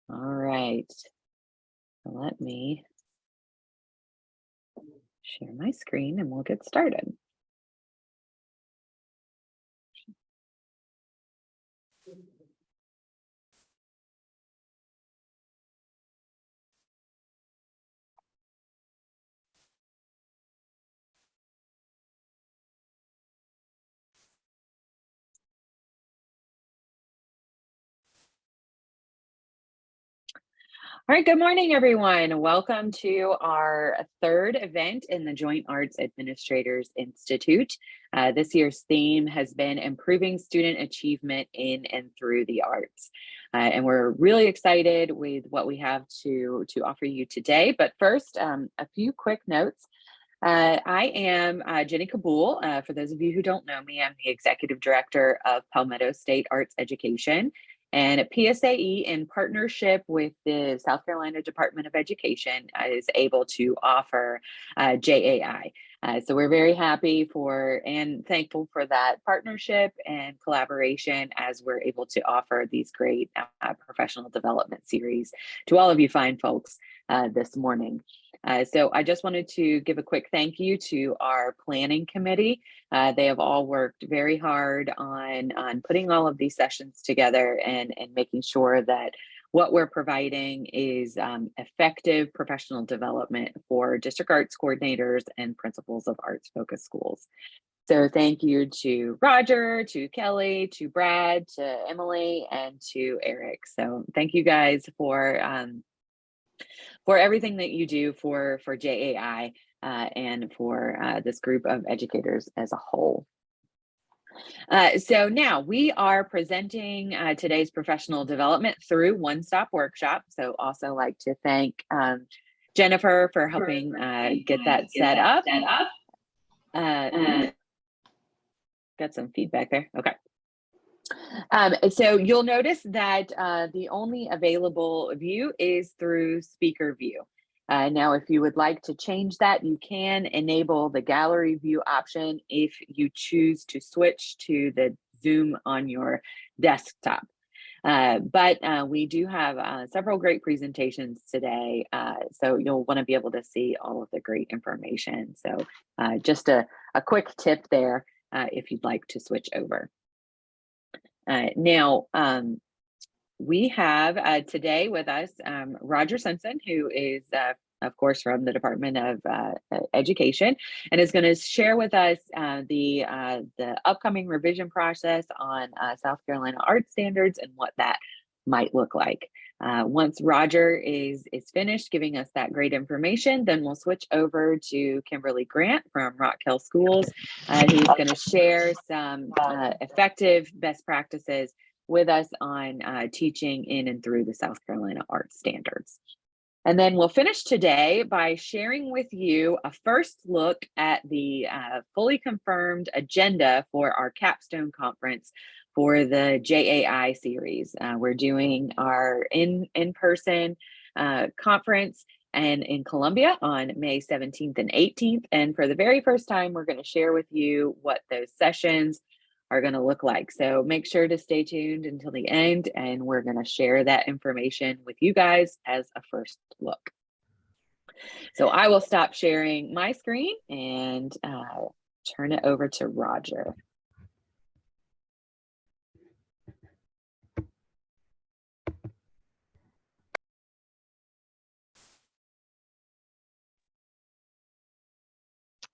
All right, let me share my screen and we'll get started. All right, good morning, everyone. Welcome to our third event in the Joint Arts Administrators Institute. This year's theme has been Improving Student Achievement in and Through the Arts. And we're really excited with what we have to offer you today. But first, a few quick notes. I am Jenny Kabul. For those of you who don't know me, I'm the Executive Director of Palmetto State Arts Education. And at PSAE, in partnership with the South Carolina Department of Education, is able to offer JAAI. So we're very happy for and thankful for that partnership and collaboration as we're able to offer these great professional development series to all of you fine folks this morning. So I just wanted to give a quick thank you to our planning committee. They have all worked very hard on putting all of these sessions together and making sure that what we're providing is effective professional development for district arts coordinators and principals of arts-focused schools. So thank you to Roger, to Kelly, to Brad, to Emily, and to Eric. So thank you guys for everything that you do for JAAI and for this group of educators as a whole. So now we are presenting today's professional development through One Stop Workshop. So also like to thank Jennifer for helping get that set up. Got some feedback there. Okay. So you'll notice that the only available view is through speaker view. Now, if you would like to change that, you can enable the gallery view option if you choose to switch to the Zoom on your desktop. But we do have several great presentations today, so you'll want to be able to see all of the great information. So just a quick tip there if you'd like to switch over. Now, we have today with us Roger Simpson, who is, of course, from the Department of Education, and is going to share with us the upcoming revision process on South Carolina art standards and what that might look like. Once Roger is finished giving us that great information, then we'll switch over to Kimberly Grant from Rock Hill Schools, who's going to share some effective best practices with us on teaching in and through the South Carolina art standards. And then we'll finish today by sharing with you a first look at the fully confirmed agenda for our capstone conference for the JAAI series. We're doing our in-person conference and in Columbia on May 17th and 18th. And for the very first time, we're going to share with you what those sessions are going to look like. So make sure to stay tuned until the end, and we're going to share that information with you guys as a first look. So I will stop sharing my screen and turn it over to Roger.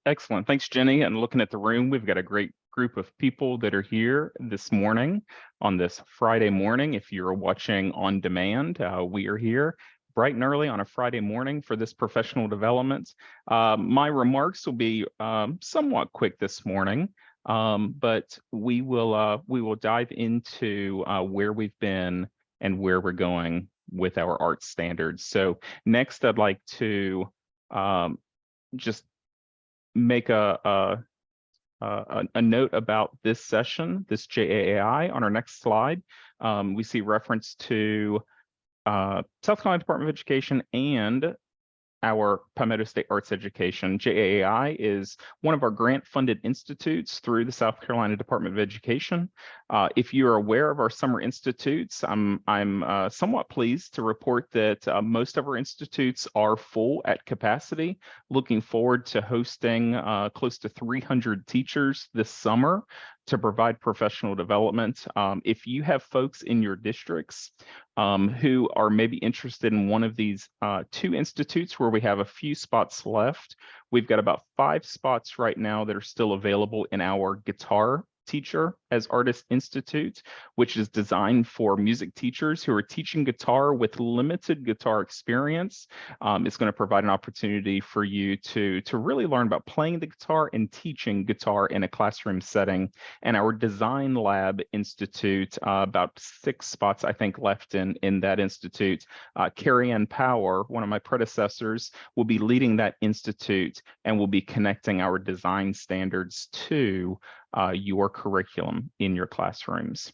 Excellent. Thanks, Jenny. And looking at the room, we've got a great group of people that are here this morning on this Friday morning. If you're watching on demand, we are here bright and early on a Friday morning for this professional development. My remarks will be somewhat quick this morning, but we will dive into where we've been and where we're going with our art standards. So next, I'd like to just make a note about this session, this JAAI. On our next slide, we see reference to South Carolina Department of Education and our Palmetto State Arts Education. JAAI is one of our grant-funded institutes through the South Carolina Department of Education. If you're aware of our summer institutes, I'm somewhat pleased to report that most of our institutes are full at capacity. Looking forward to hosting close to 300 teachers this summer to provide professional development. If you have folks in your districts who are maybe interested in one of these 2 institutes where we have a few spots left, we've got about 5 spots right now that are still available in our guitar teacher as Artist Institute, which is designed for music teachers who are teaching guitar with limited guitar experience. It's going to provide an opportunity for you to really learn about playing the guitar and teaching guitar in a classroom setting. And our Design Lab Institute, about 6 spots, I think, left in that institute. Carrie Ann Power, one of my predecessors, will be leading that institute and will be connecting our design standards to your curriculum in your classrooms.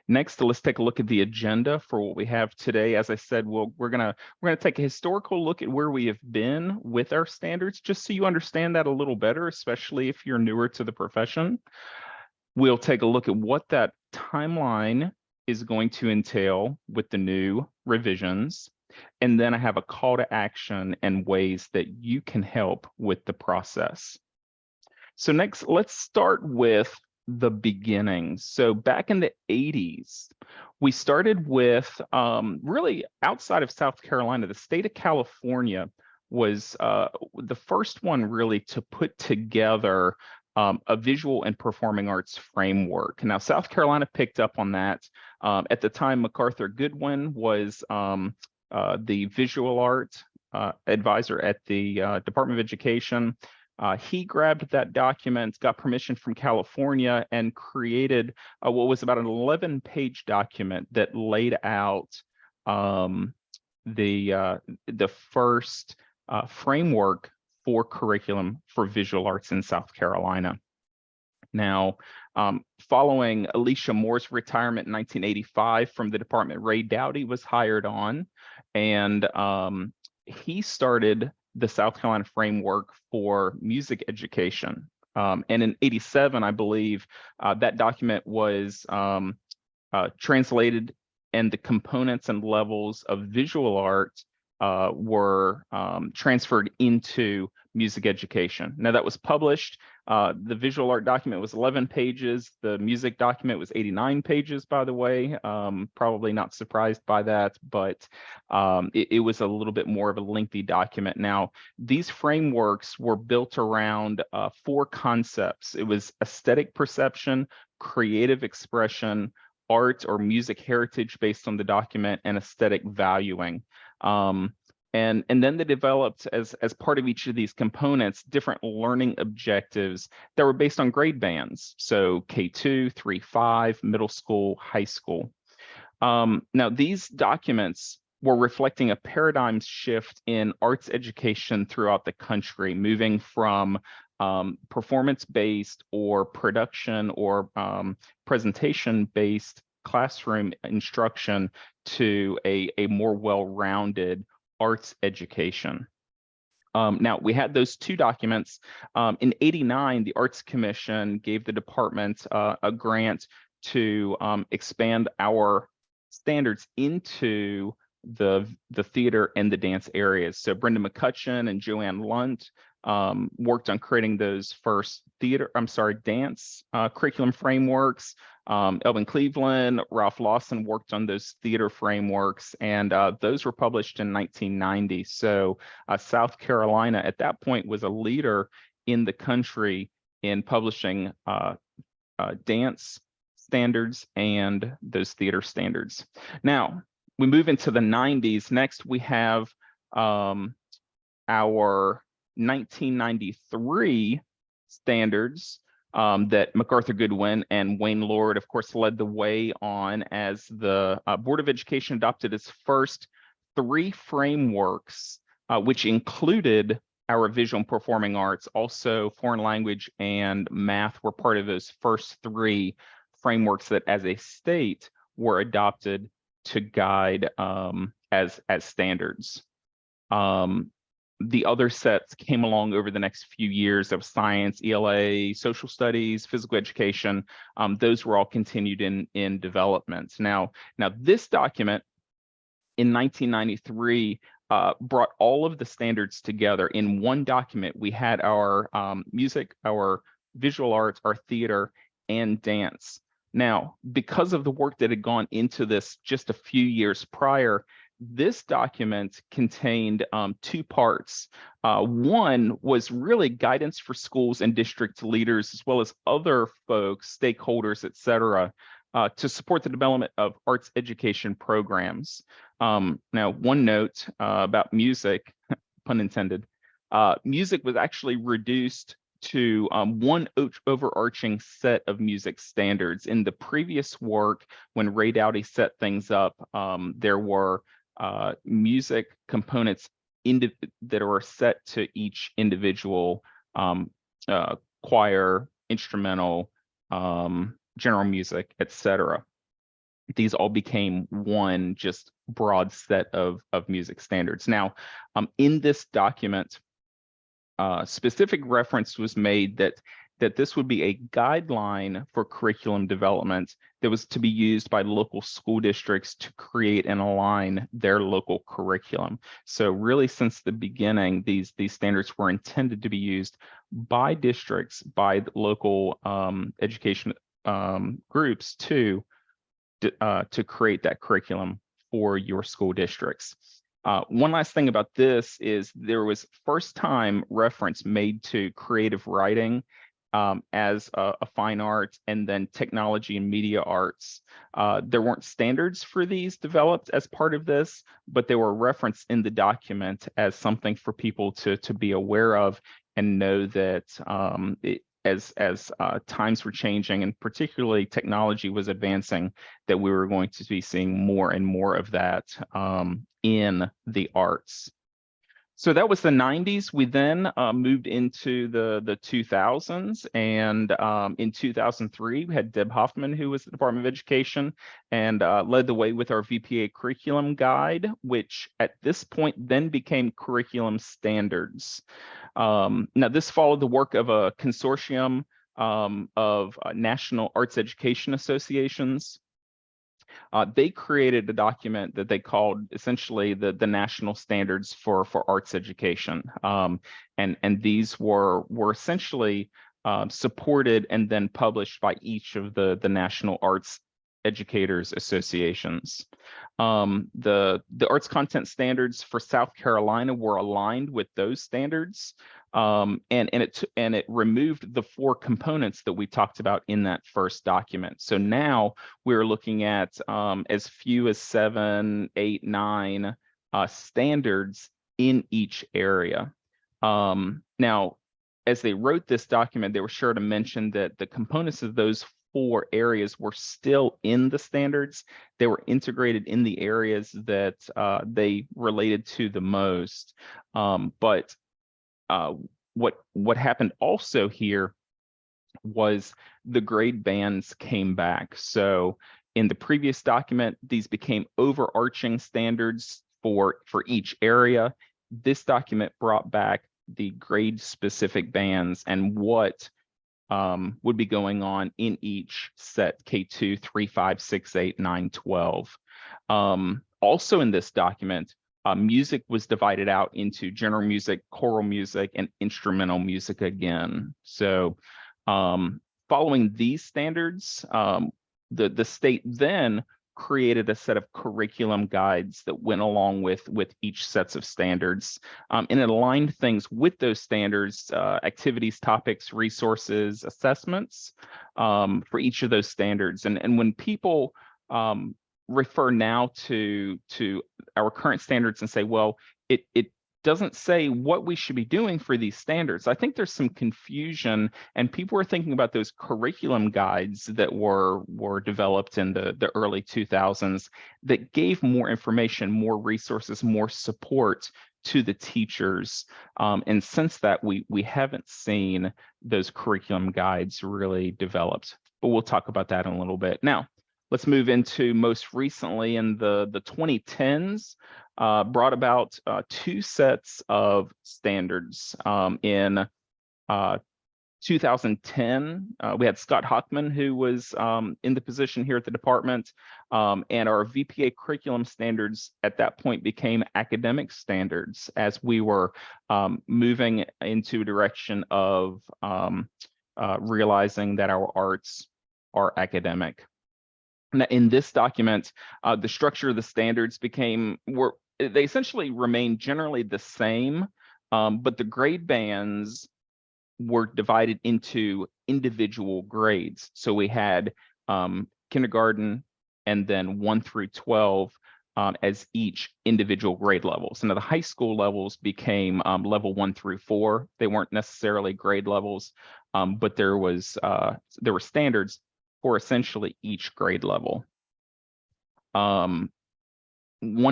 Next, let's take a look at the agenda for what we have today. As I said, we're gonna take a historical look at where we have been with our standards, just so you understand that a little better, especially if you're newer to the profession. We'll take a look at what that timeline is going to entail with the new revisions. And then I have a call to action and ways that you can help with the process. So next, let's start with the beginning. So back in the 80s, we started with really outside of South Carolina, the state of California was the first one really to put together a visual and performing arts framework. Now, South Carolina picked up on that. At the time, MacArthur Goodwin was the visual art advisor at the Department of Education. He grabbed that document, got permission from California, and created what was about an 11-page document that laid out the first framework for curriculum for visual arts in South Carolina. Now, following Alicia Moore's retirement in 1985 from the department, Ray Dowdy was hired on, and he started the South Carolina framework for music education. And in '87, I believe, that document was translated, and the components and levels of visual art were transferred into music education. Now, that was published. The visual art document was 11 pages. The music document was 89 pages, by the way. Probably not surprised by that, but it was a little bit more of a lengthy document. Now, these frameworks were built around 4 concepts. It was aesthetic perception, creative expression, art or music heritage based on the document, and aesthetic valuing. And then they developed, as part of each of these components, different learning objectives that were based on grade bands. So K2, 3, 5, middle school, high school. Now, these documents were reflecting a paradigm shift in arts education throughout the country, moving from performance-based or production or presentation-based classroom instruction to a more well-rounded arts education. Now, we had those 2 documents. In '89, the Arts Commission gave the department a grant to expand our standards into the theater and the dance areas. So Brenda McCutcheon and Joanne Lunt worked on creating those first dance curriculum frameworks. Elvin Cleveland, Ralph Lawson worked on those theater frameworks, and those were published in 1990. So South Carolina at that point was a leader in the country in publishing dance standards and those theater standards. Now, we move into the 90s. Next, we have our 1993 standards that MacArthur Goodwin and Wayne Lord, of course, led the way on, as the Board of Education adopted its first 3 frameworks, which included our visual and performing arts. Also, foreign language and math were part of those first 3 frameworks that, as a state, were adopted to guide as standards. the other sets came along over the next few years of science, ELA, social studies, physical education. Those were all continued in development. Now this document in 1993 brought all of the standards together in one document. We had our music, our visual arts, our theater, and dance. Now, because of the work that had gone into this just a few years prior, this document contained two parts. One was really guidance for schools and district leaders, as well as other folks, stakeholders, et cetera, to support the development of arts education programs. Now, one note about music, pun intended, music was actually reduced to one overarching set of music standards. In the previous work, when Ray Dowdy set things up, there were music components that are set to each individual choir, instrumental, general music, etc. These all became one just broad set of music standards. Now, in this document, specific reference was made that this would be a guideline for curriculum development that was to be used by local school districts to create and align their local curriculum. So really, since the beginning, these standards were intended to be used by districts, by local education groups to create that curriculum for your school districts. One last thing about this is there was first time reference made to creative writing as a fine art, and then technology and media arts. There weren't standards for these developed as part of this, but they were referenced in the document as something for people to be aware of and know that as times were changing, and particularly technology was advancing, that we were going to be seeing more and more of that in the arts. So that was the 90s. We then moved into the 2000s, and in 2003, we had Deb Hoffman, who was the Department of Education, and led the way with our VPA curriculum guide, which at this point then became curriculum standards. Now, this followed the work of a consortium of national arts education associations. They created a document that they called essentially the national standards for arts education, and these were essentially supported and then published by each of the national arts educators associations. The arts content standards for South Carolina were aligned with those standards, and it removed the four components that we talked about in that first document. So now we're looking at as few as 7, 8, 9 standards in each area. Now, as they wrote this document, they were sure to mention that the components of those four areas were still in the standards. They were integrated in the areas that they related to the most. But what happened also here was the grade bands came back. So in the previous document, these became overarching standards for each area. This document brought back the grade specific bands and what would be going on in each set, K2, 3, 5, 6, 8, 9, 12. Also in this document, music was divided out into general music, choral music, and instrumental music again. So following these standards, the state then created a set of curriculum guides that went along with each sets of standards, and it aligned things with those standards, activities, topics, resources, assessments for each of those standards. And when people refer now to our current standards and say, well, it doesn't say what we should be doing for these standards, I think there's some confusion, and people are thinking about those curriculum guides that were developed in the early 2000s that gave more information, more resources, more support to the teachers. And since that, we haven't seen those curriculum guides really developed, but we'll talk about that in a little bit. Now, let's move into most recently in the 2010s. brought about two sets of standards. In 2010, we had Scott Hockman, who was in the position here at the department, and our VPA curriculum standards at that point became academic standards as we were moving into a direction of realizing that our arts are academic. Now, in this document, the structure of the standards they essentially remained generally the same, but the grade bands were divided into individual grades. So we had kindergarten and then 1 through 12 as each individual grade level. So now the high school levels became level 1 through 4. They weren't necessarily grade levels, but there were standards for essentially each grade level. One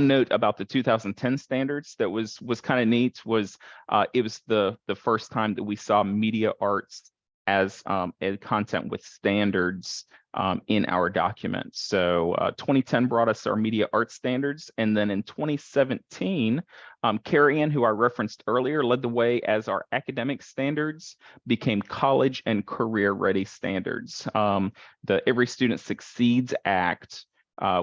note about the 2010 standards that was kind of neat was it was the first time that we saw media arts as a content with standards in our document. So 2010 brought us our media arts standards, and then in 2017, Carrie Ann, who I referenced earlier, led the way as our academic standards became college and career ready standards. The Every Student Succeeds Act,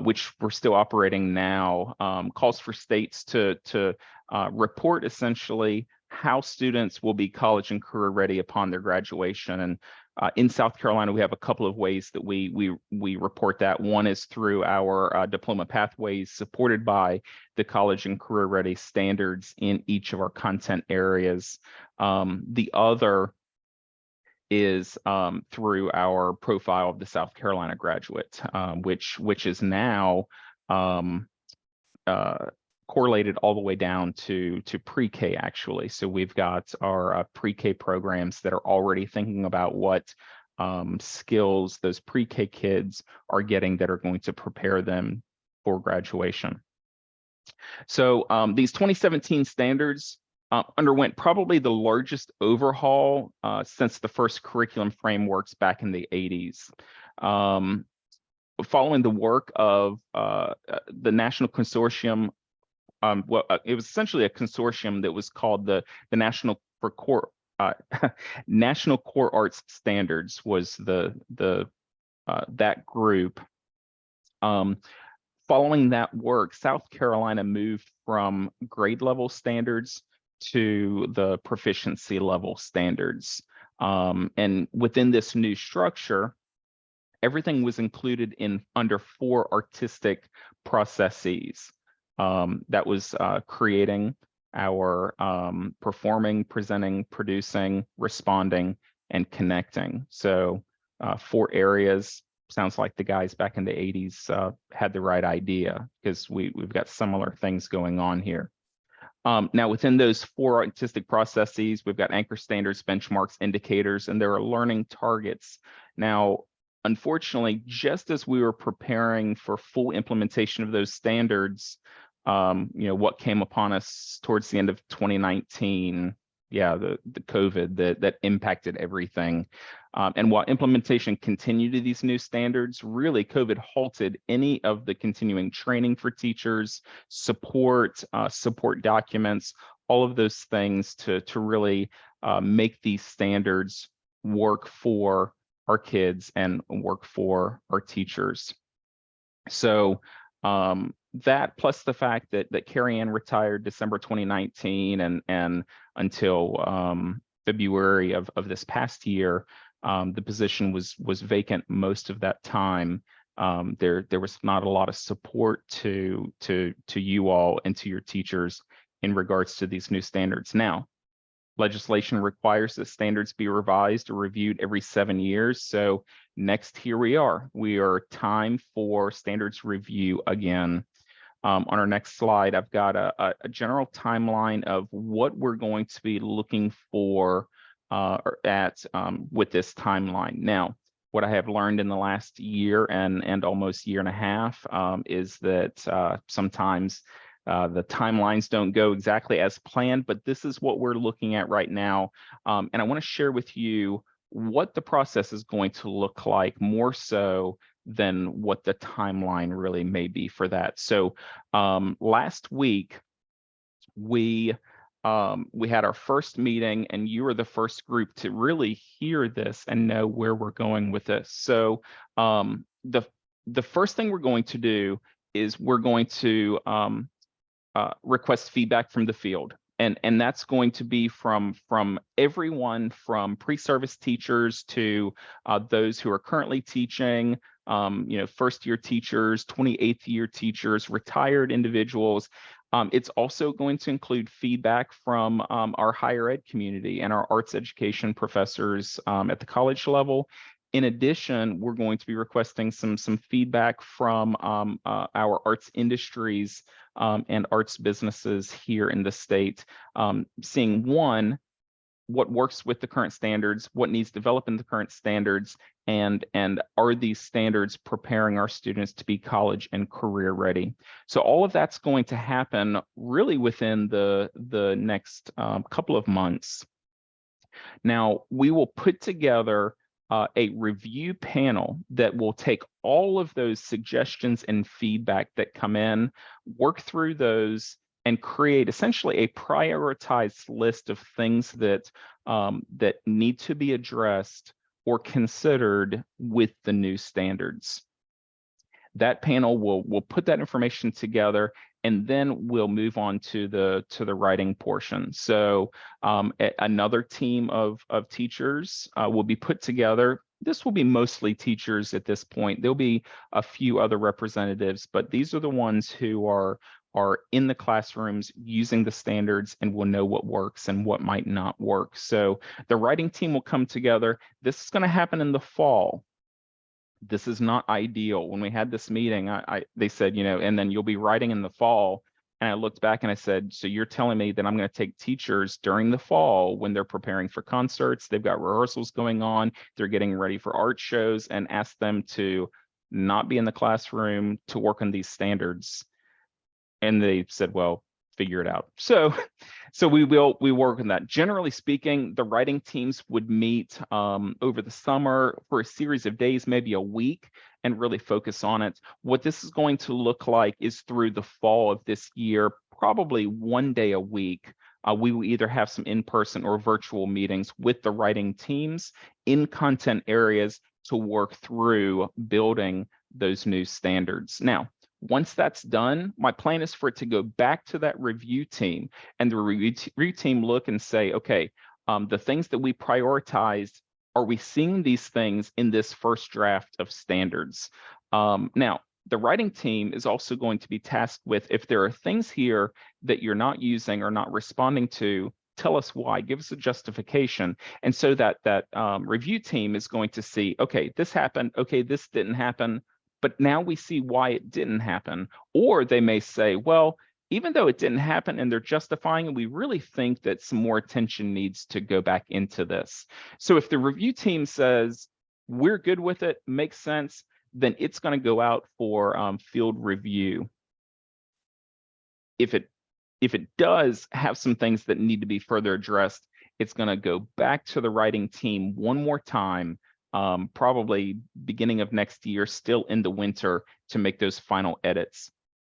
which we're still operating now, calls for states to report essentially how students will be college and career ready upon their graduation. And in South Carolina, we have a couple of ways that we report that. One is through our diploma pathways supported by the college and career ready standards in each of our content areas. The other is through our profile of the South Carolina graduate, which is now correlated all the way down to pre-K actually. So we've got our pre-K programs that are already thinking about what skills those pre-K kids are getting that are going to prepare them for graduation. So these 2017 standards underwent probably the largest overhaul since the first curriculum frameworks back in the 80s. Following the work of the National Consortium, it was essentially a consortium that was called the National Core Arts Standards was that group. Following that work, South Carolina moved from grade level standards to the proficiency level standards. And within this new structure, everything was included under 4 artistic processes. That was creating our performing, presenting, producing, responding, and connecting. So 4 areas. Sounds like the guys back in the 80s had the right idea, because we've got similar things going on here. Now, within those 4 artistic processes, we've got anchor standards, benchmarks, indicators, and there are learning targets. Now, unfortunately, just as we were preparing for full implementation of those standards, what came upon us towards the end of 2019, the COVID that impacted everything. And while implementation continued to these new standards, really COVID halted any of the continuing training for teachers, support documents, all of those things to really make these standards work for our kids and work for our teachers. So that plus the fact that Carrie Ann retired December 2019 and until February of this past year, the position was vacant most of that time. There was not a lot of support to you all and to your teachers in regards to these new standards. Now, legislation requires that standards be revised or reviewed every 7 years. So next, here we are. We are time for standards review again. On our next slide, I've got a general timeline of what we're going to be looking for with this timeline. Now, what I have learned in the last year and almost year and a half is that sometimes the timelines don't go exactly as planned, but this is what we're looking at right now. And I want to share with you what the process is going to look like more so than what the timeline really may be for that. So last week, we had our first meeting, and you were the first group to really hear this and know where we're going with this. So the first thing we're going to do is we're going to request feedback from the field. And that's going to be from everyone, from pre-service teachers to those who are currently teaching, first year teachers, 28th year teachers, retired individuals. It's also going to include feedback from our higher ed community and our arts education professors at the college level. In addition, we're going to be requesting some feedback from our arts industries and arts businesses here in the state, seeing what works with the current standards, what needs developed in the current standards, and are these standards preparing our students to be college and career ready. So all of that's going to happen really within the next couple of months. Now, we will put together a review panel that will take all of those suggestions and feedback that come in, work through those, and create essentially a prioritized list of things that that need to be addressed or considered with the new standards. That panel will put that information together, and then we'll move on to the writing portion. So another team of teachers will be put together. This will be mostly teachers at this point. There'll be a few other representatives, but these are the ones who are in the classrooms using the standards and will know what works and what might not work. So the writing team will come together. This is going to happen in the fall. This is not ideal. When we had this meeting, they said, and then you'll be writing in the fall. And I looked back and I said, so you're telling me that I'm going to take teachers during the fall when they're preparing for concerts, they've got rehearsals going on, they're getting ready for art shows, and ask them to not be in the classroom to work on these standards? And they said, well, figure it out. So we work on that. Generally speaking, the writing teams would meet over the summer for a series of days, maybe a week, and really focus on it. What this is going to look like is through the fall of this year, probably one day a week. We will either have some in-person or virtual meetings with the writing teams in content areas to work through building those new standards. Now, once that's done, my plan is for it to go back to that review team, and the review team look and say, okay, the things that we prioritized, are we seeing these things in this first draft of standards? Now, the writing team is also going to be tasked with, if there are things here that you're not using or not responding to, tell us why, give us a justification. And so that review team is going to see, okay, this happened, okay, this didn't happen, but now we see why it didn't happen. Or they may say, well, even though it didn't happen and they're justifying it, we really think that some more attention needs to go back into this. So if the review team says, we're good with it, makes sense, then it's going to go out for field review. If it does have some things that need to be further addressed, it's going to go back to the writing team one more time, probably beginning of next year, still in the winter, to make those final edits.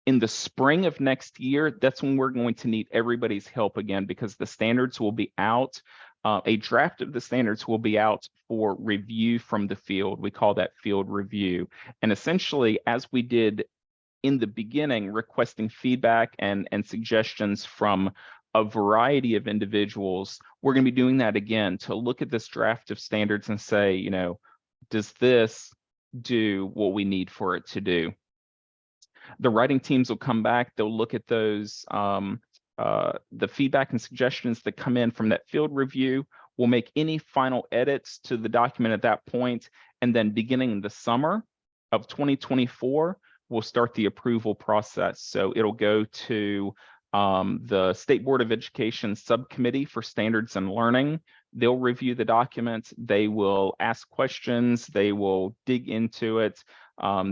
In the spring of next year, that's when we're going to need everybody's help again, because the standards will be out. A draft of the standards will be out for review from the field. We call that field review. And essentially, as we did in the beginning, requesting feedback and suggestions from a variety of individuals, we're going to be doing that again to look at this draft of standards and say, does this do what we need for it to do? The writing teams will come back, they'll look at those, the feedback and suggestions that come in from that field review. We'll make any final edits to the document at that point, and then beginning in the summer of 2024, we'll start the approval process. So it'll go to the State Board of Education Subcommittee for Standards and Learning. They'll review the documents, they will ask questions, they will dig into it,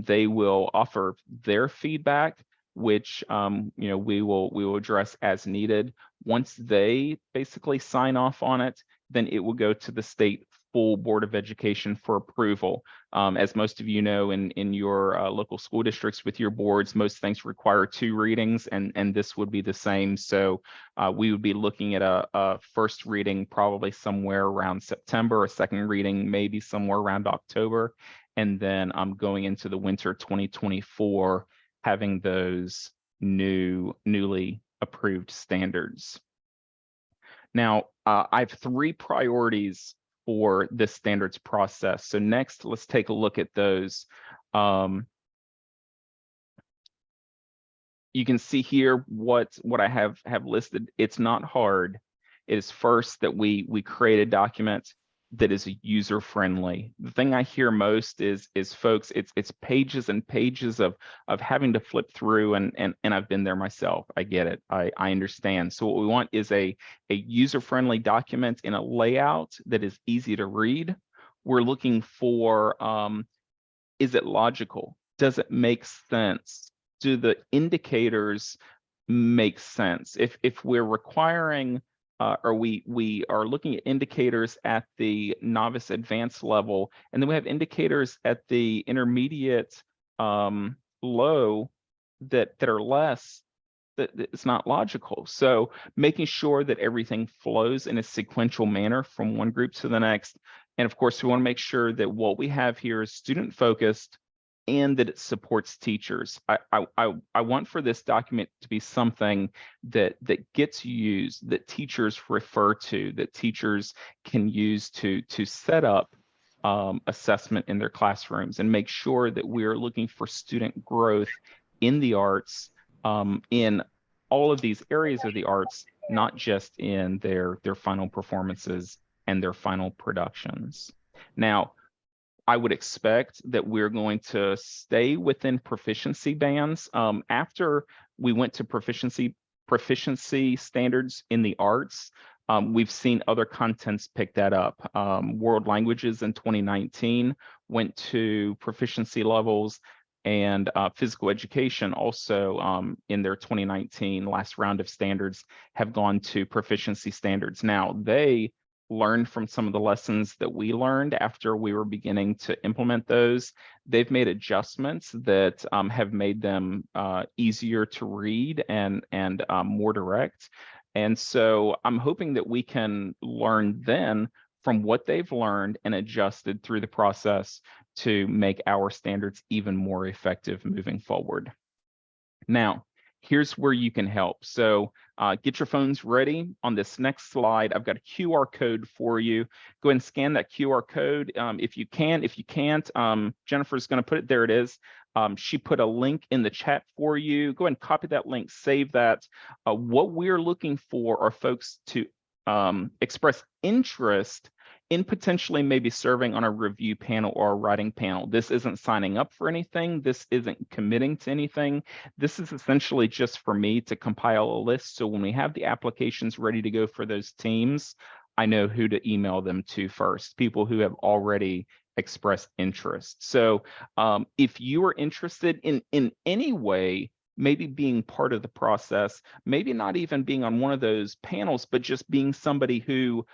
they will offer their feedback, which we will address as needed. Once they basically sign off on it, then it will go to the state full Board of Education for approval. As most of you know, in your local school districts with your boards, most things require 2 readings, and this would be the same. So we would be looking at a first reading probably somewhere around September, a second reading maybe somewhere around October, and then going into the winter 2024, having those newly approved standards. Now, I have 3 priorities for this standards process. So next, let's take a look at those. You can see here what I have listed. It's not hard. It is first that we create a document that is user friendly. The thing I hear most is folks, it's pages and pages of having to flip through, and I've been there myself. I get it. I understand. So what we want is a user friendly document in a layout that is easy to read. We're looking for is it logical? Does it make sense? Do the indicators make sense? If we're requiring or we are looking at indicators at the novice advanced level, and then we have indicators at the intermediate low that are less, that it's not logical. So making sure that everything flows in a sequential manner from one group to the next. And of course, we want to make sure that what we have here is student focused and that it supports teachers. I want for this document to be something that gets used, that teachers refer to, that teachers can use to set up assessment in their classrooms, and make sure that we're looking for student growth in the arts, in all of these areas of the arts, not just in their final performances and their final productions. Now, I would expect that we're going to stay within proficiency bands. After we went to proficiency standards in the arts, we've seen other contents pick that up. World languages in 2019 went to proficiency levels, and physical education also in their 2019 last round of standards have gone to proficiency standards. Now, they learned from some of the lessons that we learned after we were beginning to implement those. They've made adjustments that have made them easier to read and more direct. And so I'm hoping that we can learn then from what they've learned and adjusted through the process to make our standards even more effective moving forward. Now, here's where you can help. So get your phones ready. On this next slide, I've got a QR code for you. Go ahead and scan that QR code if you can. If you can't, Jennifer's going to put it, there it is. She put a link in the chat for you. Go ahead and copy that link, save that. What we're looking for are folks to express interest in potentially maybe serving on a review panel or a writing panel. This isn't signing up for anything. This isn't committing to anything. This is essentially just for me to compile a list. So when we have the applications ready to go for those teams, I know who to email them to first, people who have already expressed interest. So if you are interested in any way, maybe being part of the process, maybe not even being on one of those panels, but just being somebody who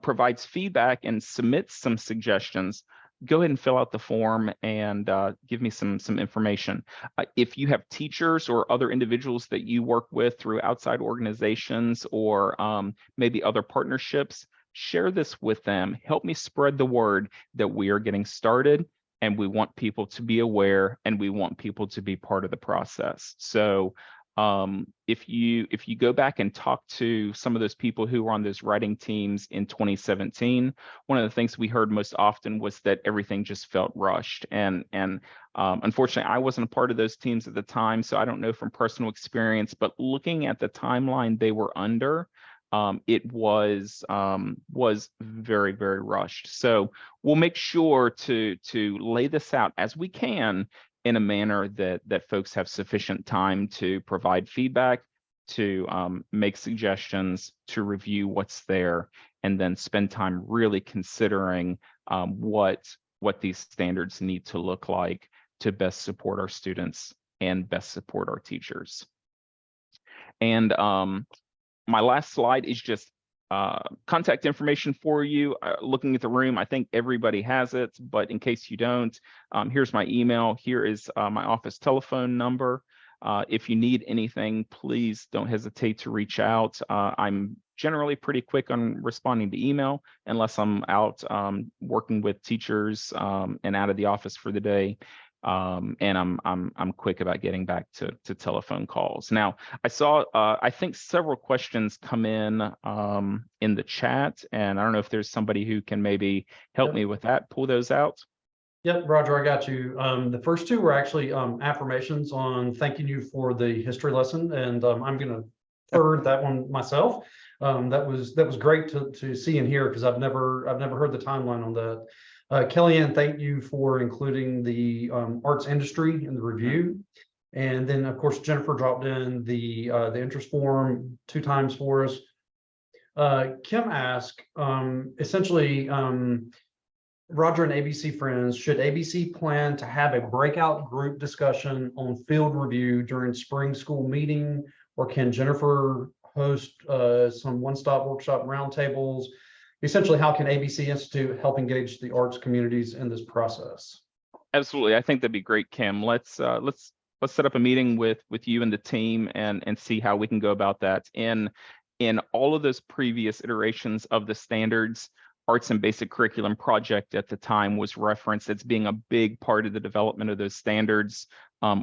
provides feedback and submits some suggestions, go ahead and fill out the form and give me some information. If you have teachers or other individuals that you work with through outside organizations or maybe other partnerships, share this with them. Help me spread the word that we are getting started, and we want people to be aware, and we want people to be part of the process. So if you go back and talk to some of those people who were on those writing teams in 2017, one of the things we heard most often was that everything just felt rushed. And unfortunately, I wasn't a part of those teams at the time, so I don't know from personal experience, but looking at the timeline they were under, it was very, very rushed. So we'll make sure to lay this out as we can in a manner that folks have sufficient time to provide feedback, to make suggestions, to review what's there, and then spend time really considering what these standards need to look like to best support our students and best support our teachers. And my last slide is just contact information for you. Looking at the room, I think everybody has it, but in case you don't, here's my email. Here is my office telephone number. If you need anything, please don't hesitate to reach out. I'm generally pretty quick on responding to email unless I'm out working with teachers and out of the office for the day. And I'm quick about getting back to telephone calls. Now, I saw I think several questions come in the chat, and I don't know if there's somebody who can maybe help me with that, pull those out. Yep, Roger, I got you. The first two were actually affirmations on thanking you for the history lesson, and I'm going to third that one myself. That was great to see and hear, because I've never heard the timeline on that. Kellyanne, thank you for including the arts industry in the review. And then, of course, Jennifer dropped in the interest form 2 times for us. Kim asked, essentially, Roger and ABC friends, should ABC plan to have a breakout group discussion on field review during spring school meeting, or can Jennifer host some one-stop workshop roundtables? Essentially, how can ABC Institute help engage the arts communities in this process? Absolutely, I think that'd be great, Kim. Let's set up a meeting with you and the team and see how we can go about that. In all of those previous iterations of the standards, Arts and Basic Curriculum Project at the time was referenced as being a big part of the development of those standards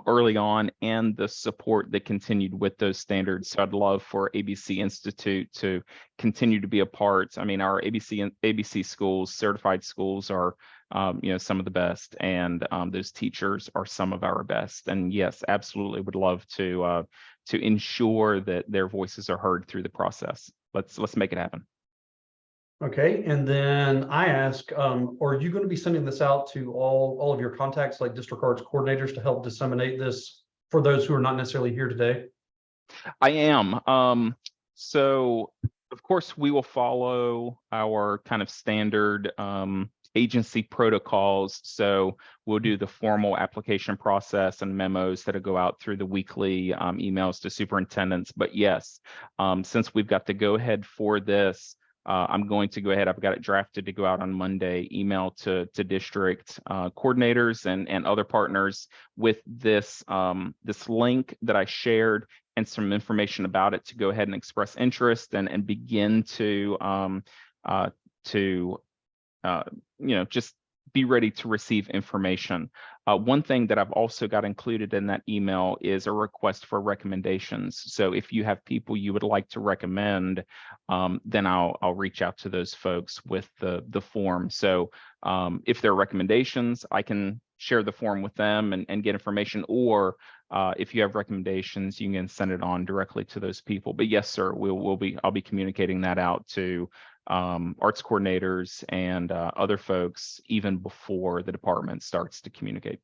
early on, and the support that continued with those standards. So I'd love for ABC Institute to continue to be a part. I mean, our ABC schools, certified schools, are some of the best, and those teachers are some of our best. And yes, absolutely would love to ensure that their voices are heard through the process. Let's make it happen. Okay, and then I ask, are you going to be sending this out to all of your contacts, like district arts coordinators, to help disseminate this for those who are not necessarily here today? I am. So of course we will follow our kind of standard agency protocols. So we'll do the formal application process and memos that'll go out through the weekly emails to superintendents. But yes, since we've got the go ahead for this, I'm going to go ahead. I've got it drafted to go out on Monday, email to district coordinators and other partners with this this link that I shared and some information about it, to go ahead and express interest and begin to just be ready to receive information. One thing that I've also got included in that email is a request for recommendations. So if you have people you would like to recommend, then I'll reach out to those folks with the form. So if there are recommendations, I can share the form with them and get information, or if you have recommendations, you can send it on directly to those people. But yes, sir, I'll be communicating that out to arts coordinators and other folks even before the department starts to communicate.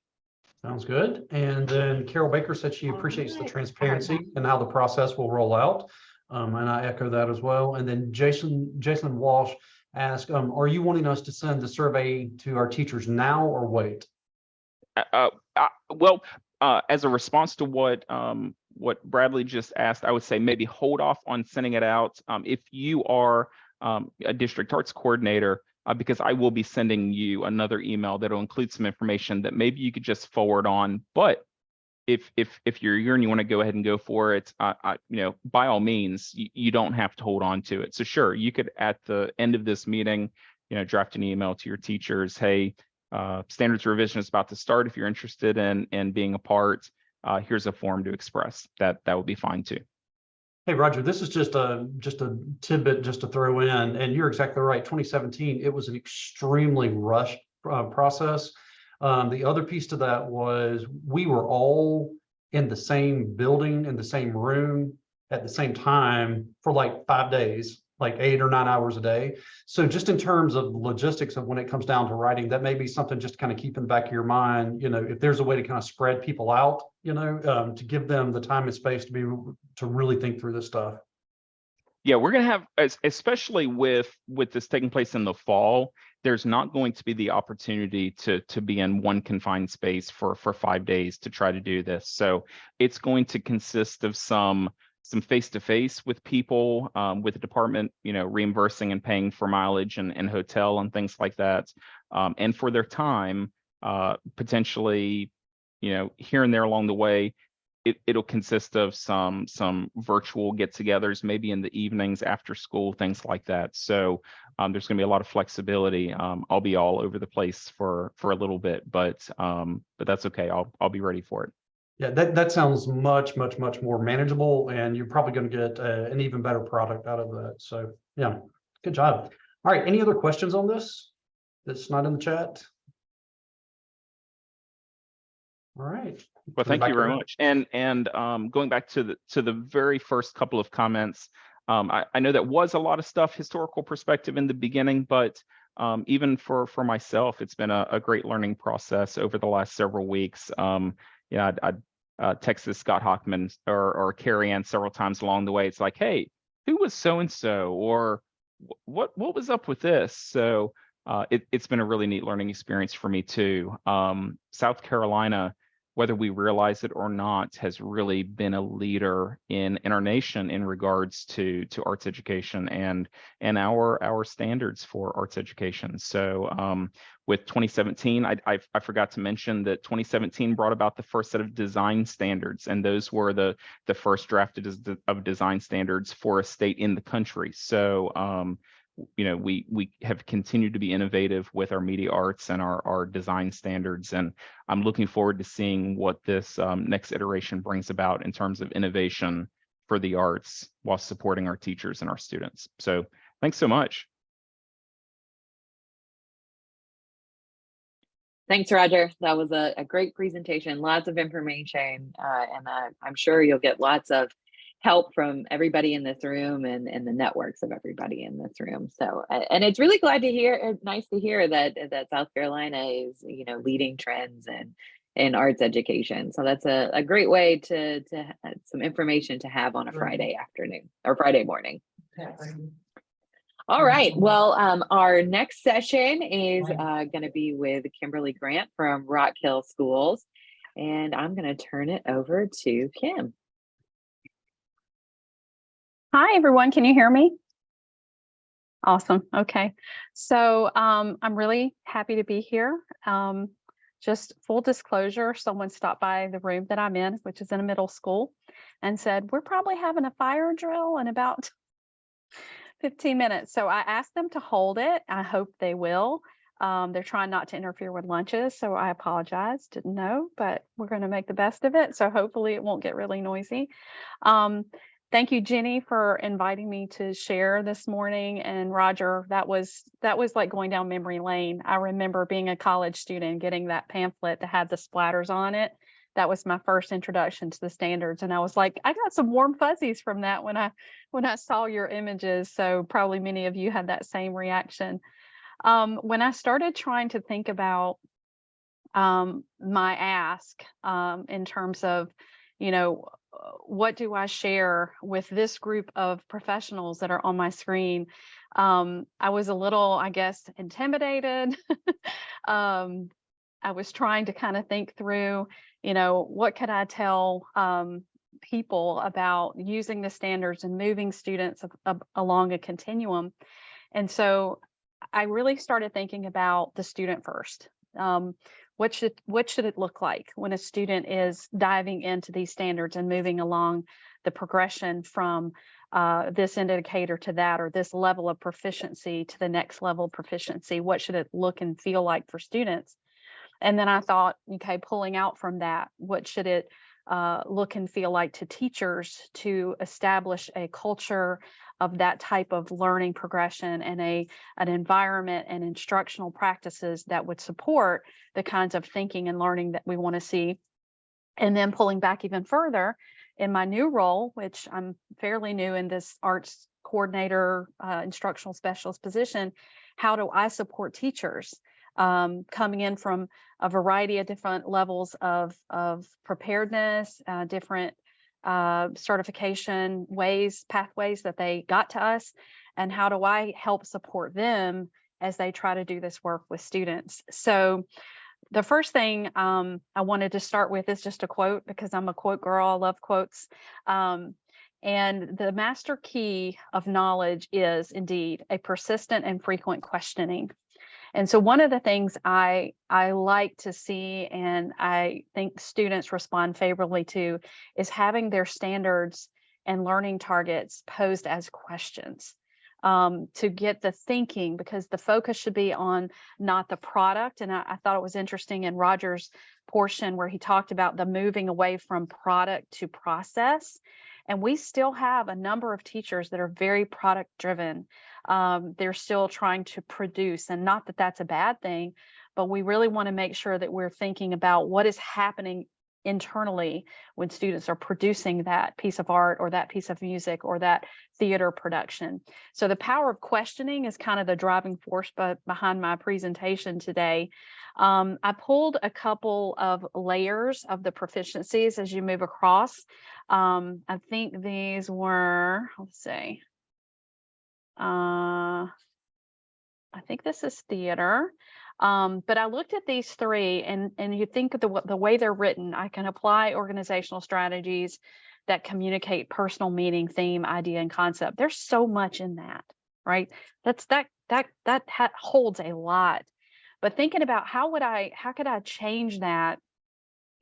Sounds good. And then Carol Baker said she appreciates the transparency and how the process will roll out. And I echo that as well. And then Jason Walsh asked, are you wanting us to send the survey to our teachers now or wait? Well, as a response to what Bradley just asked, I would say maybe hold off on sending it out. If you are a district arts coordinator, because I will be sending you another email that'll include some information that maybe you could just forward on. But if you're here and you want to go ahead and go for it, by all means, you don't have to hold on to it. So sure, you could, at the end of this meeting, draft an email to your teachers. Hey, standards revision is about to start. If you're interested in being a part, here's a form to express. That would be fine too. Hey, Roger, this is just a tidbit just to throw in, and you're exactly right. 2017, it was an extremely rushed process. The other piece to that was we were all in the same building, in the same room at the same time for like 5 days, like 8 or 9 hours a day. So just in terms of logistics of when it comes down to writing, that may be something just to kind of keep in the back of your mind, if there's a way to kind of spread people out, to give them the time and space to be able to really think through this stuff. Yeah, we're going to have, especially with this taking place in the fall, there's not going to be the opportunity to be in one confined space for 5 days to try to do this. So it's going to consist of some some face-to-face with people, with the department, reimbursing and paying for mileage and hotel and things like that, and for their time, potentially, here and there along the way. It'll consist of some virtual get-togethers, maybe in the evenings after school, things like that. So there's going to be a lot of flexibility. I'll be all over the place for a little bit, but that's okay. I'll be ready for it. Yeah, that sounds much more manageable, and you're probably going to get an even better product out of that. So yeah, good job. All right, any other questions on this that's not in the chat? All right. Well, thank you very much. And going back to the very first couple of comments, I know that was a lot of stuff, historical perspective in the beginning, but even for myself, it's been a great learning process over the last several weeks. I texted Scott Hockman or Carrie Ann several times along the way. It's like, hey, who was so-and-so, or what was up with this? So it's been a really neat learning experience for me too. South Carolina, whether we realize it or not, has really been a leader in our nation in regards to arts education and our standards for arts education. So with 2017, I forgot to mention that 2017 brought about the first set of design standards, and those were the first drafted of design standards for a state in the country. So we have continued to be innovative with our media arts and our design standards, and I'm looking forward to seeing what this next iteration brings about in terms of innovation for the arts while supporting our teachers and our students. So thanks so much. Thanks, Roger. That was a great presentation, lots of information, and I'm sure you'll get lots of help from everybody in this room and the networks of everybody in this room. So, and it's really nice to hear that South Carolina is, leading trends in arts education. So that's a great way to some information to have on a Friday afternoon or Friday morning. All right. Well, our next session is going to be with Kimberly Grant from Rock Hill Schools, and I'm going to turn it over to Kim. Hi, everyone. Can you hear me? Awesome. Okay. So I'm really happy to be here. Just full disclosure, someone stopped by the room that I'm in, which is in a middle school, and said, we're probably having a fire drill in about 15 minutes. So I asked them to hold it. I hope they will. They're trying not to interfere with lunches, so I apologize. Didn't know, but we're going to make the best of it. So hopefully it won't get really noisy. Thank you, Jenny, for inviting me to share this morning. And Roger, that was like going down memory lane. I remember being a college student, getting that pamphlet that had the splatters on it. That was my first introduction to the standards. And I was like, I got some warm fuzzies from that when I saw your images. So probably many of you had that same reaction. When I started trying to think about my ask in terms of, what do I share with this group of professionals that are on my screen? I was a little, I guess, intimidated. I was trying to kind of think through, what could I tell people about using the standards and moving students along a continuum. And so I really started thinking about the student first. What should it look like when a student is diving into these standards and moving along the progression from this indicator to that, or this level of proficiency to the next level of proficiency? What should it look and feel like for students? And then I thought, okay, pulling out from that, what should it look and feel like to teachers to establish a culture of that type of learning progression and an environment and instructional practices that would support the kinds of thinking and learning that we want to see. And then pulling back even further in my new role, which I'm fairly new in this arts coordinator, instructional specialist position, how do I support teachers coming in from a variety of different levels of preparedness, different certification pathways that they got to us, and how do I help support them as they try to do this work with students? So the first thing I wanted to start with is just a quote, because I'm a quote girl. I love quotes. And the master key of knowledge is indeed a persistent and frequent questioning. And so one of the things I like to see, and I think students respond favorably to, is having their standards and learning targets posed as questions, to get the thinking, because the focus should be on not the product. And I thought it was interesting in Roger's portion where he talked about the moving away from product to process. And we still have a number of teachers that are very product driven. They're still trying to produce, and not that that's a bad thing, but we really want to make sure that we're thinking about what is happening internally when students are producing that piece of art or that piece of music or that theater production. So the power of questioning is kind of the driving force behind my presentation today. I pulled a couple of layers of the proficiencies as you move across. I think these were, let's see. I think this is theater. But I looked at these three, and you think of the way they're written. I can apply organizational strategies that communicate personal meaning, theme, idea, and concept. There's so much in that, right? That holds a lot. But thinking about how could I change that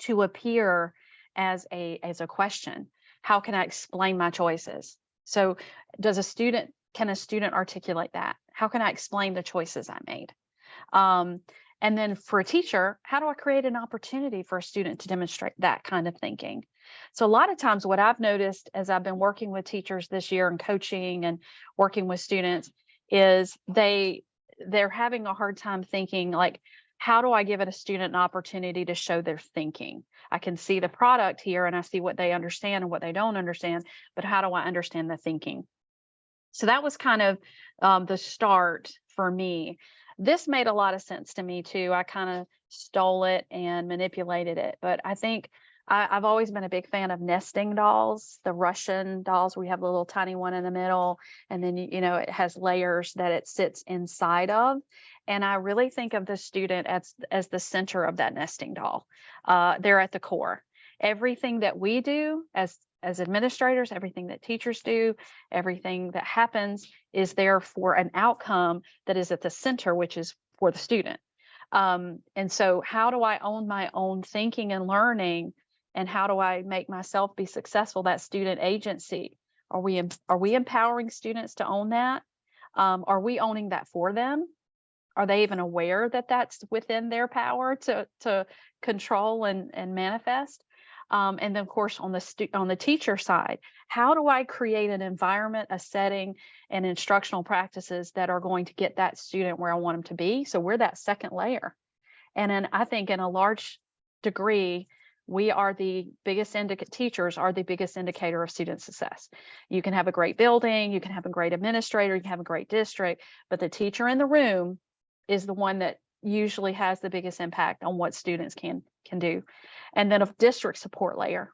to appear as a question? How can I explain my choices? So can a student articulate that? How can I explain the choices I made? And then for a teacher, how do I create an opportunity for a student to demonstrate that kind of thinking? So a lot of times what I've noticed as I've been working with teachers this year and coaching and working with students is they're having a hard time thinking, like, how do I give a student an opportunity to show their thinking? I can see the product here and I see what they understand and what they don't understand, but how do I understand the thinking? So that was kind of the start for me. This made a lot of sense to me too. I kind of stole it and manipulated it, but I think I've always been a big fan of nesting dolls, the Russian dolls. We have a little tiny one in the middle, and then, it has layers that it sits inside of. And I really think of the student as the center of that nesting doll. They're at the core. Everything that we do as administrators, everything that teachers do, everything that happens is there for an outcome that is at the center, which is for the student. And so how do I own my own thinking and learning? And how do I make myself be successful? That student agency. Are we empowering students to own that? Are we owning that for them? Are they even aware that that's within their power to control and manifest? And then, of course, on the teacher side, how do I create an environment, a setting, and instructional practices that are going to get that student where I want them to be? So we're that second layer. And then I think in a large degree, we are the biggest teachers are the biggest indicator of student success. You can have a great building, you can have a great administrator, you can have a great district, but the teacher in the room is the one that usually has the biggest impact on what students can do. And then a district support layer,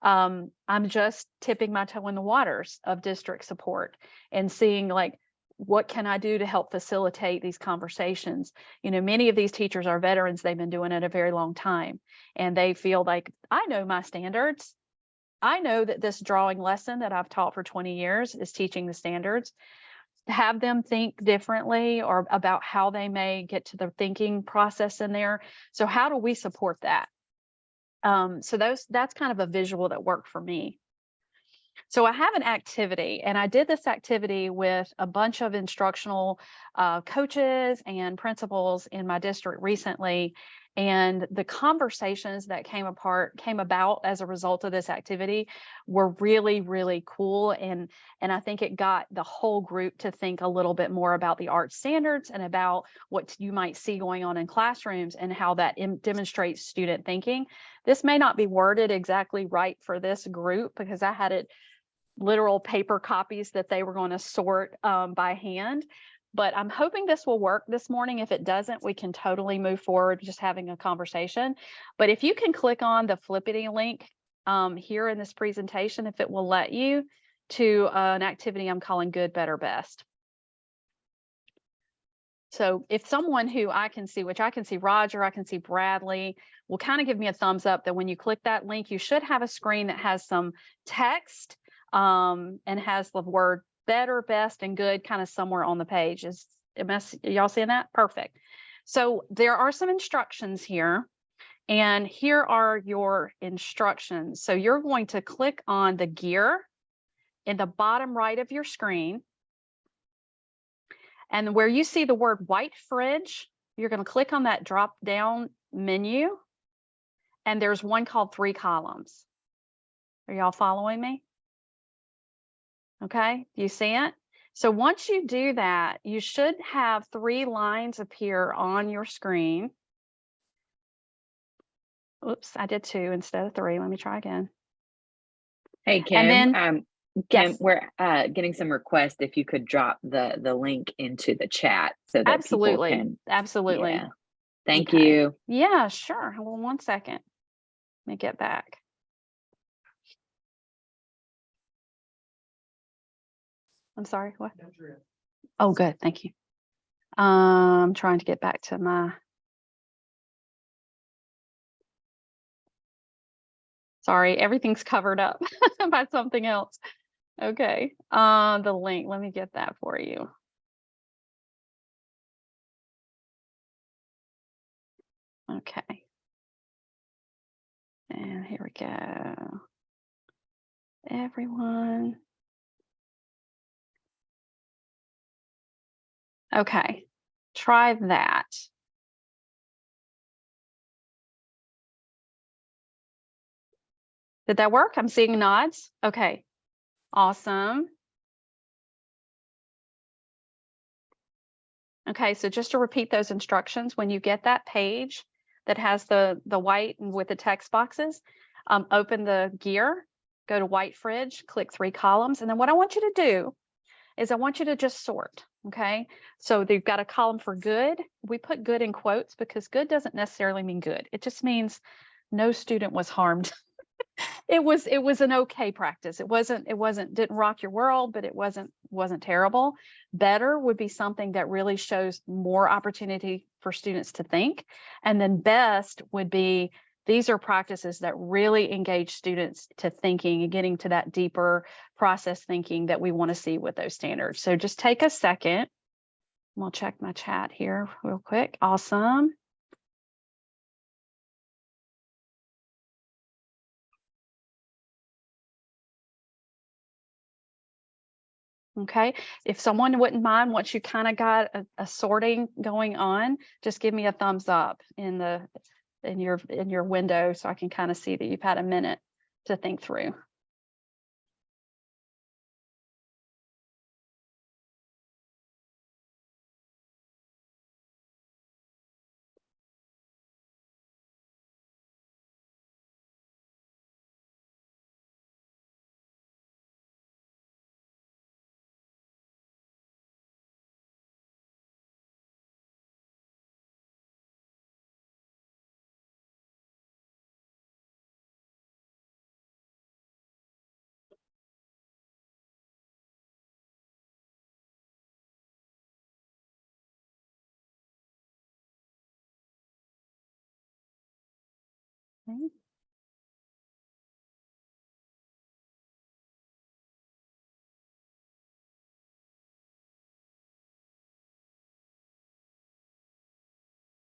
I'm just tipping my toe in the waters of district support and seeing, like, what can I do to help facilitate these conversations? Many of these teachers are veterans. They've been doing it a very long time, and they feel like, I know my standards. I know that this drawing lesson that I've taught for 20 years is teaching the standards. Have them think differently or about how they may get to the thinking process in there. So how do we support that? So that's kind of a visual that worked for me. So I have an activity, and I did this activity with a bunch of instructional coaches and principals in my district recently. And the conversations that came about as a result of this activity were really, really cool. And I think it got the whole group to think a little bit more about the art standards and about what you might see going on in classrooms and how that demonstrates student thinking. This may not be worded exactly right for this group because I had literal paper copies that they were going to sort by hand. But I'm hoping this will work this morning. If it doesn't, we can totally move forward just having a conversation. But if you can click on the Flippity link here in this presentation, if it will let you, to an activity I'm calling Good, Better, Best. So if someone who I can see, which I can see Roger, I can see Bradley, will kind of give me a thumbs up that when you click that link, you should have a screen that has some text and has the word better, best, and good kind of somewhere on the page. Y'all seeing that? Perfect. So there are some instructions here, and here are your instructions. So you're going to click on the gear in the bottom right of your screen. And where you see the word white fridge, you're going to click on that drop down menu. And there's one called 3 columns. Are y'all following me? Okay, you see it? So once you do that, you should have 3 lines appear on your screen. Oops, I did 2 instead of 3. Let me try again. Hey, Kim, And then, Kim, yes, we're getting some requests if you could drop the link into the chat so that people absolutely, can. absolutely. Yeah. Thank Okay. you. Yeah, sure. Well, 1 second. Let me get back. I'm sorry, what? Oh, good, thank you. I'm trying to get back to my. Sorry, everything's covered up by something else. Okay, the link, let me get that for you. Okay. And here we go. Everyone. Okay, try that. Did that work? I'm seeing nods. Okay, awesome. Okay, so just to repeat those instructions, when you get that page that has the white and with the text boxes, open the gear, go to white fridge, click 3 columns. And then what I want you to do is I want you to just sort, okay? So they've got a column for good. We put good in quotes because good doesn't necessarily mean good. It just means no student was harmed. It was an okay practice. It didn't rock your world, but it wasn't terrible. Better would be something that really shows more opportunity for students to think. And then best would be, these are practices that really engage students to thinking and getting to that deeper process thinking that we want to see with those standards. So just take a second. We'll check my chat here real quick. Awesome. Okay, if someone wouldn't mind, once you kind of got a sorting going on, just give me a thumbs up in your window so I can kind of see that you've had a minute to think through. Okay.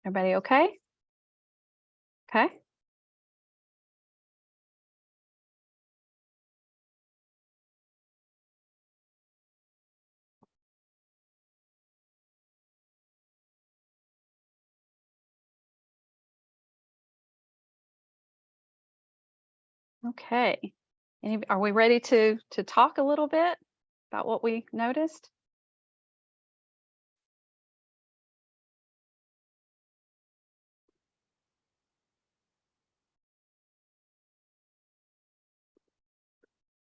Everybody okay? Okay. Okay. Are we ready to talk a little bit about what we noticed?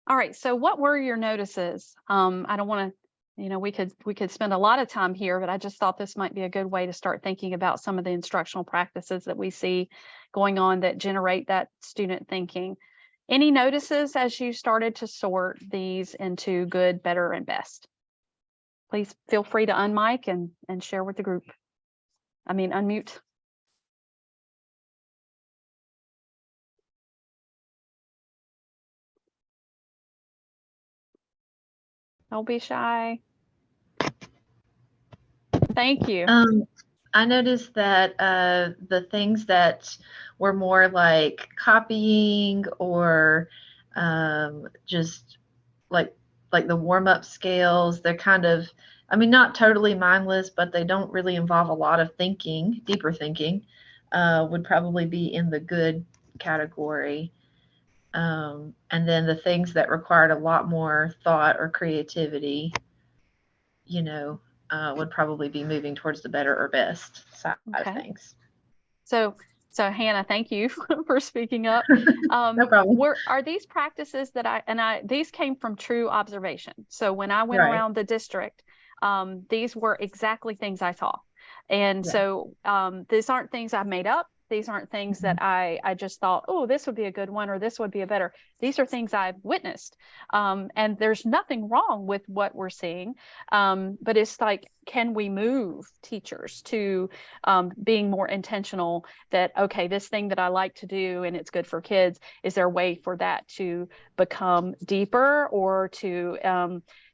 All right, so what were your notices? I don't want to, we could spend a lot of time here, but I just thought this might be a good way to start thinking about some of the instructional practices that we see going on that generate that student thinking. Any notices as you started to sort these into good, better, and best? Please feel free to unmic and share with the group. I mean, unmute. Don't be shy. Thank you. I noticed that the things that were more like copying or just like the warm-up scales, they're kind of, I mean, not totally mindless, but they don't really involve a lot of thinking, deeper thinking, would probably be in the good category. And then the things that required a lot more thought or creativity, you know, would probably be moving towards the better or best side of things. So Hannah, thank you for speaking up. No problem. Are these practices that these came from true observation. So when I went around the district, these were exactly things I saw. And so these aren't things I made up. These aren't things that I just thought, oh, this would be a good one, or this would be a better. These are things I've witnessed. And there's nothing wrong with what we're seeing. But it's like, can we move teachers to being more intentional that, okay, this thing that I like to do and it's good for kids, is there a way for that to become deeper or to,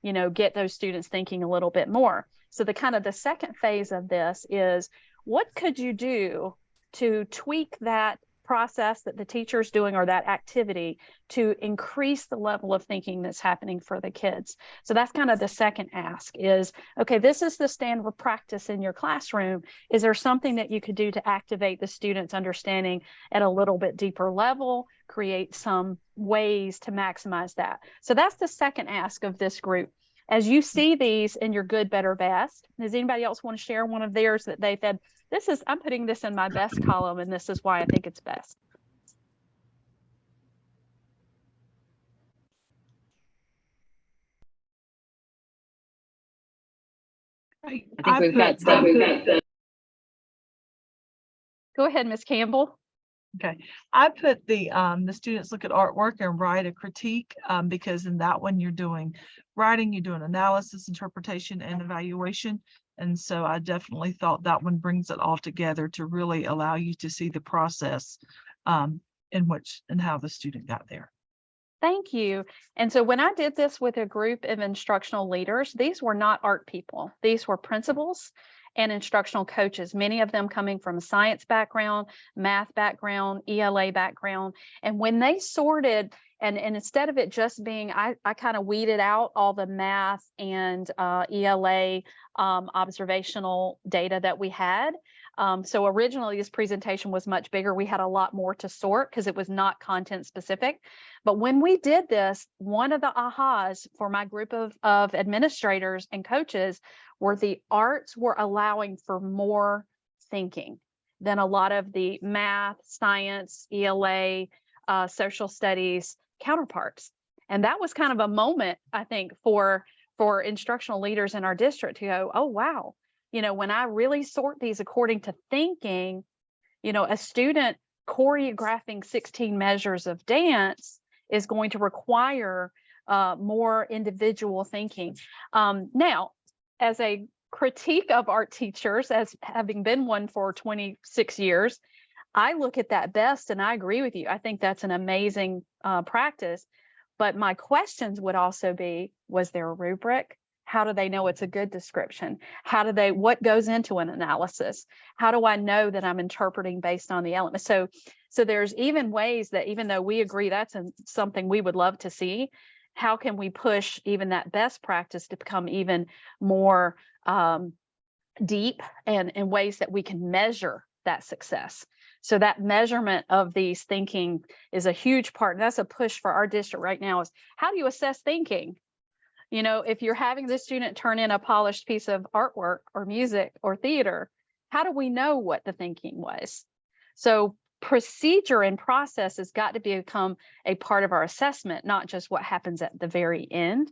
you know, get those students thinking a little bit more? So the second phase of this is, what could you do to tweak that process that the teacher's doing or that activity to increase the level of thinking that's happening for the kids? So that's kind of the second ask is, okay, this is the standard of practice in your classroom. Is there something that you could do to activate the students' understanding at a little bit deeper level, create some ways to maximize that? So that's the second ask of this group. As you see these in your good, better, best, does anybody else want to share one of theirs that they said, I'm putting this in my best column and this is why I think it's best? I think we've got some. Go ahead, Ms. Campbell. Okay, I put the students look at artwork and write a critique, because in that one you're doing writing, you're doing analysis, interpretation, and evaluation. And so I definitely thought that one brings it all together to really allow you to see the process in which and how the student got there. Thank you. And so when I did this with a group of instructional leaders, these were not art people. These were principals and instructional coaches, many of them coming from a science background, math background, ELA background. And when they sorted, and instead of it just being, I kind of weeded out all the math and ELA observational data that we had. So originally this presentation was much bigger. We had a lot more to sort because it was not content specific. But when we did this, one of the ahas for my group of administrators and coaches were the arts were allowing for more thinking than a lot of the math, science, ELA, social studies counterparts. And that was kind of a moment, I think, for instructional leaders in our district to go, oh, wow, you know, when I really sort these according to thinking, you know, a student choreographing 16 measures of dance is going to require more individual thinking. Now, as a critique of art teachers, as having been one for 26 years, I look at that best and I agree with you. I think that's an amazing practice. But my questions would also be, was there a rubric? How do they know it's a good description? What goes into an analysis? How do I know that I'm interpreting based on the elements? So there's even ways that, even though we agree that's something we would love to see, how can we push even that best practice to become even more deep and in ways that we can measure that success? So that measurement of these thinking is a huge part. And that's a push for our district right now, is how do you assess thinking? You know, if you're having the student turn in a polished piece of artwork or music or theater, how do we know what the thinking was? So procedure and process has got to become a part of our assessment, not just what happens at the very end.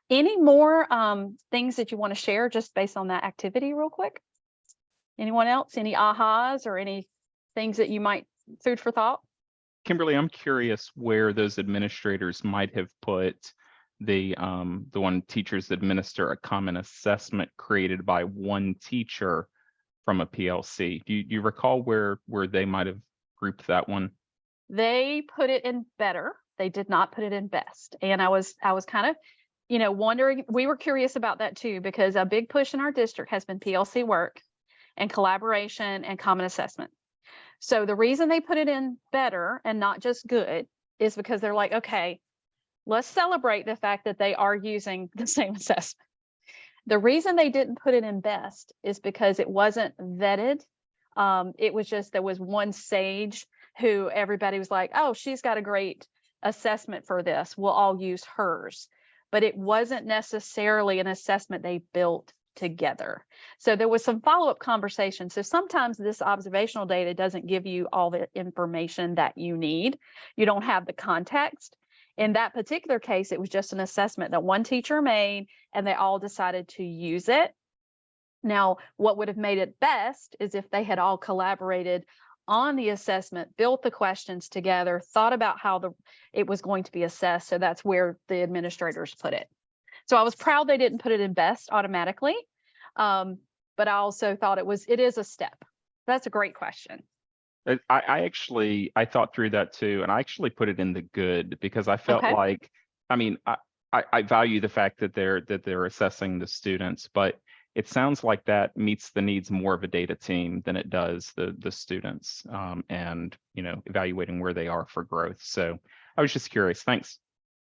Any more things that you want to share just based on that activity real quick? Anyone else? Any ahas or any things that you might, food for thought? Kimberly, I'm curious where those administrators might have put the one teachers administer a common assessment created by one teacher from a PLC. Do you recall where they might have grouped that one? They put it in better. They did not put it in best. And I was kind of, wondering, we were curious about that too, because a big push in our district has been PLC work and collaboration and common assessment. So the reason they put it in better and not just good is because they're like, okay, let's celebrate the fact that they are using the same assessment. The reason they didn't put it in best is because it wasn't vetted. It was just, there was one sage who everybody was like, oh, she's got a great assessment for this, we'll all use hers. But it wasn't necessarily an assessment they built together. So there was some follow-up conversation. So sometimes this observational data doesn't give you all the information that you need. You don't have the context. In that particular case, it was just an assessment that one teacher made, and they all decided to use it. Now, what would have made it best is if they had all collaborated on the assessment, built the questions together, thought about how it was going to be assessed. So that's where the administrators put it. So I was proud they didn't put it in best automatically, but I also thought it is a step. That's a great question. I thought through that too, and I actually put it in the good because I felt like, I mean, I value the fact that they're assessing the students, but it sounds like that meets the needs more of a data team than it does the students, and evaluating where they are for growth. So I was just curious. Thanks.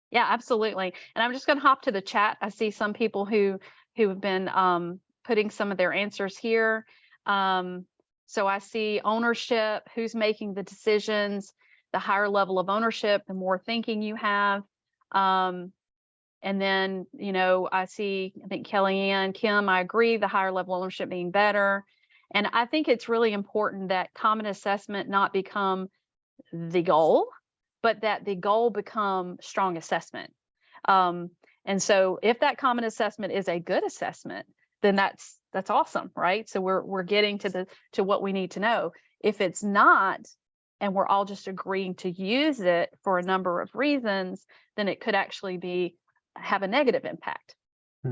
Yeah, absolutely. And I'm just going to hop to the chat. I see some people who have been putting some of their answers here. So I see ownership, who's making the decisions, the higher level of ownership, the more thinking you have. And then, I see, I think Kellyanne, Kim, I agree, the higher level ownership being better. And I think it's really important that common assessment not become the goal, but that the goal become strong assessment. And so if that common assessment is a good assessment, then that's awesome, right? So we're getting to what we need to know. If it's not, and we're all just agreeing to use it for a number of reasons, then it could actually have a negative impact.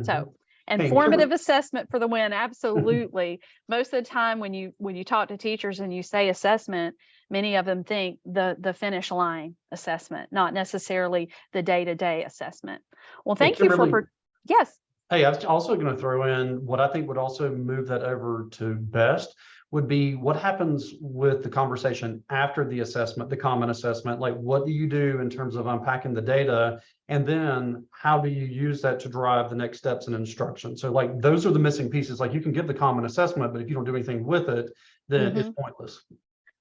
So informative assessment for the win, absolutely. Most of the time when you talk to teachers and you say assessment, many of them think the finish line assessment, not necessarily the day-to-day assessment. Well, thank you for yes. Hey, I was also going to throw in what I think would also move that over to best would be what happens with the conversation after the assessment, the common assessment. Like, what do you do in terms of unpacking the data? And then how do you use that to drive the next steps in instruction? So like, those are the missing pieces. Like, you can give the common assessment, but if you don't do anything with it, then it's pointless.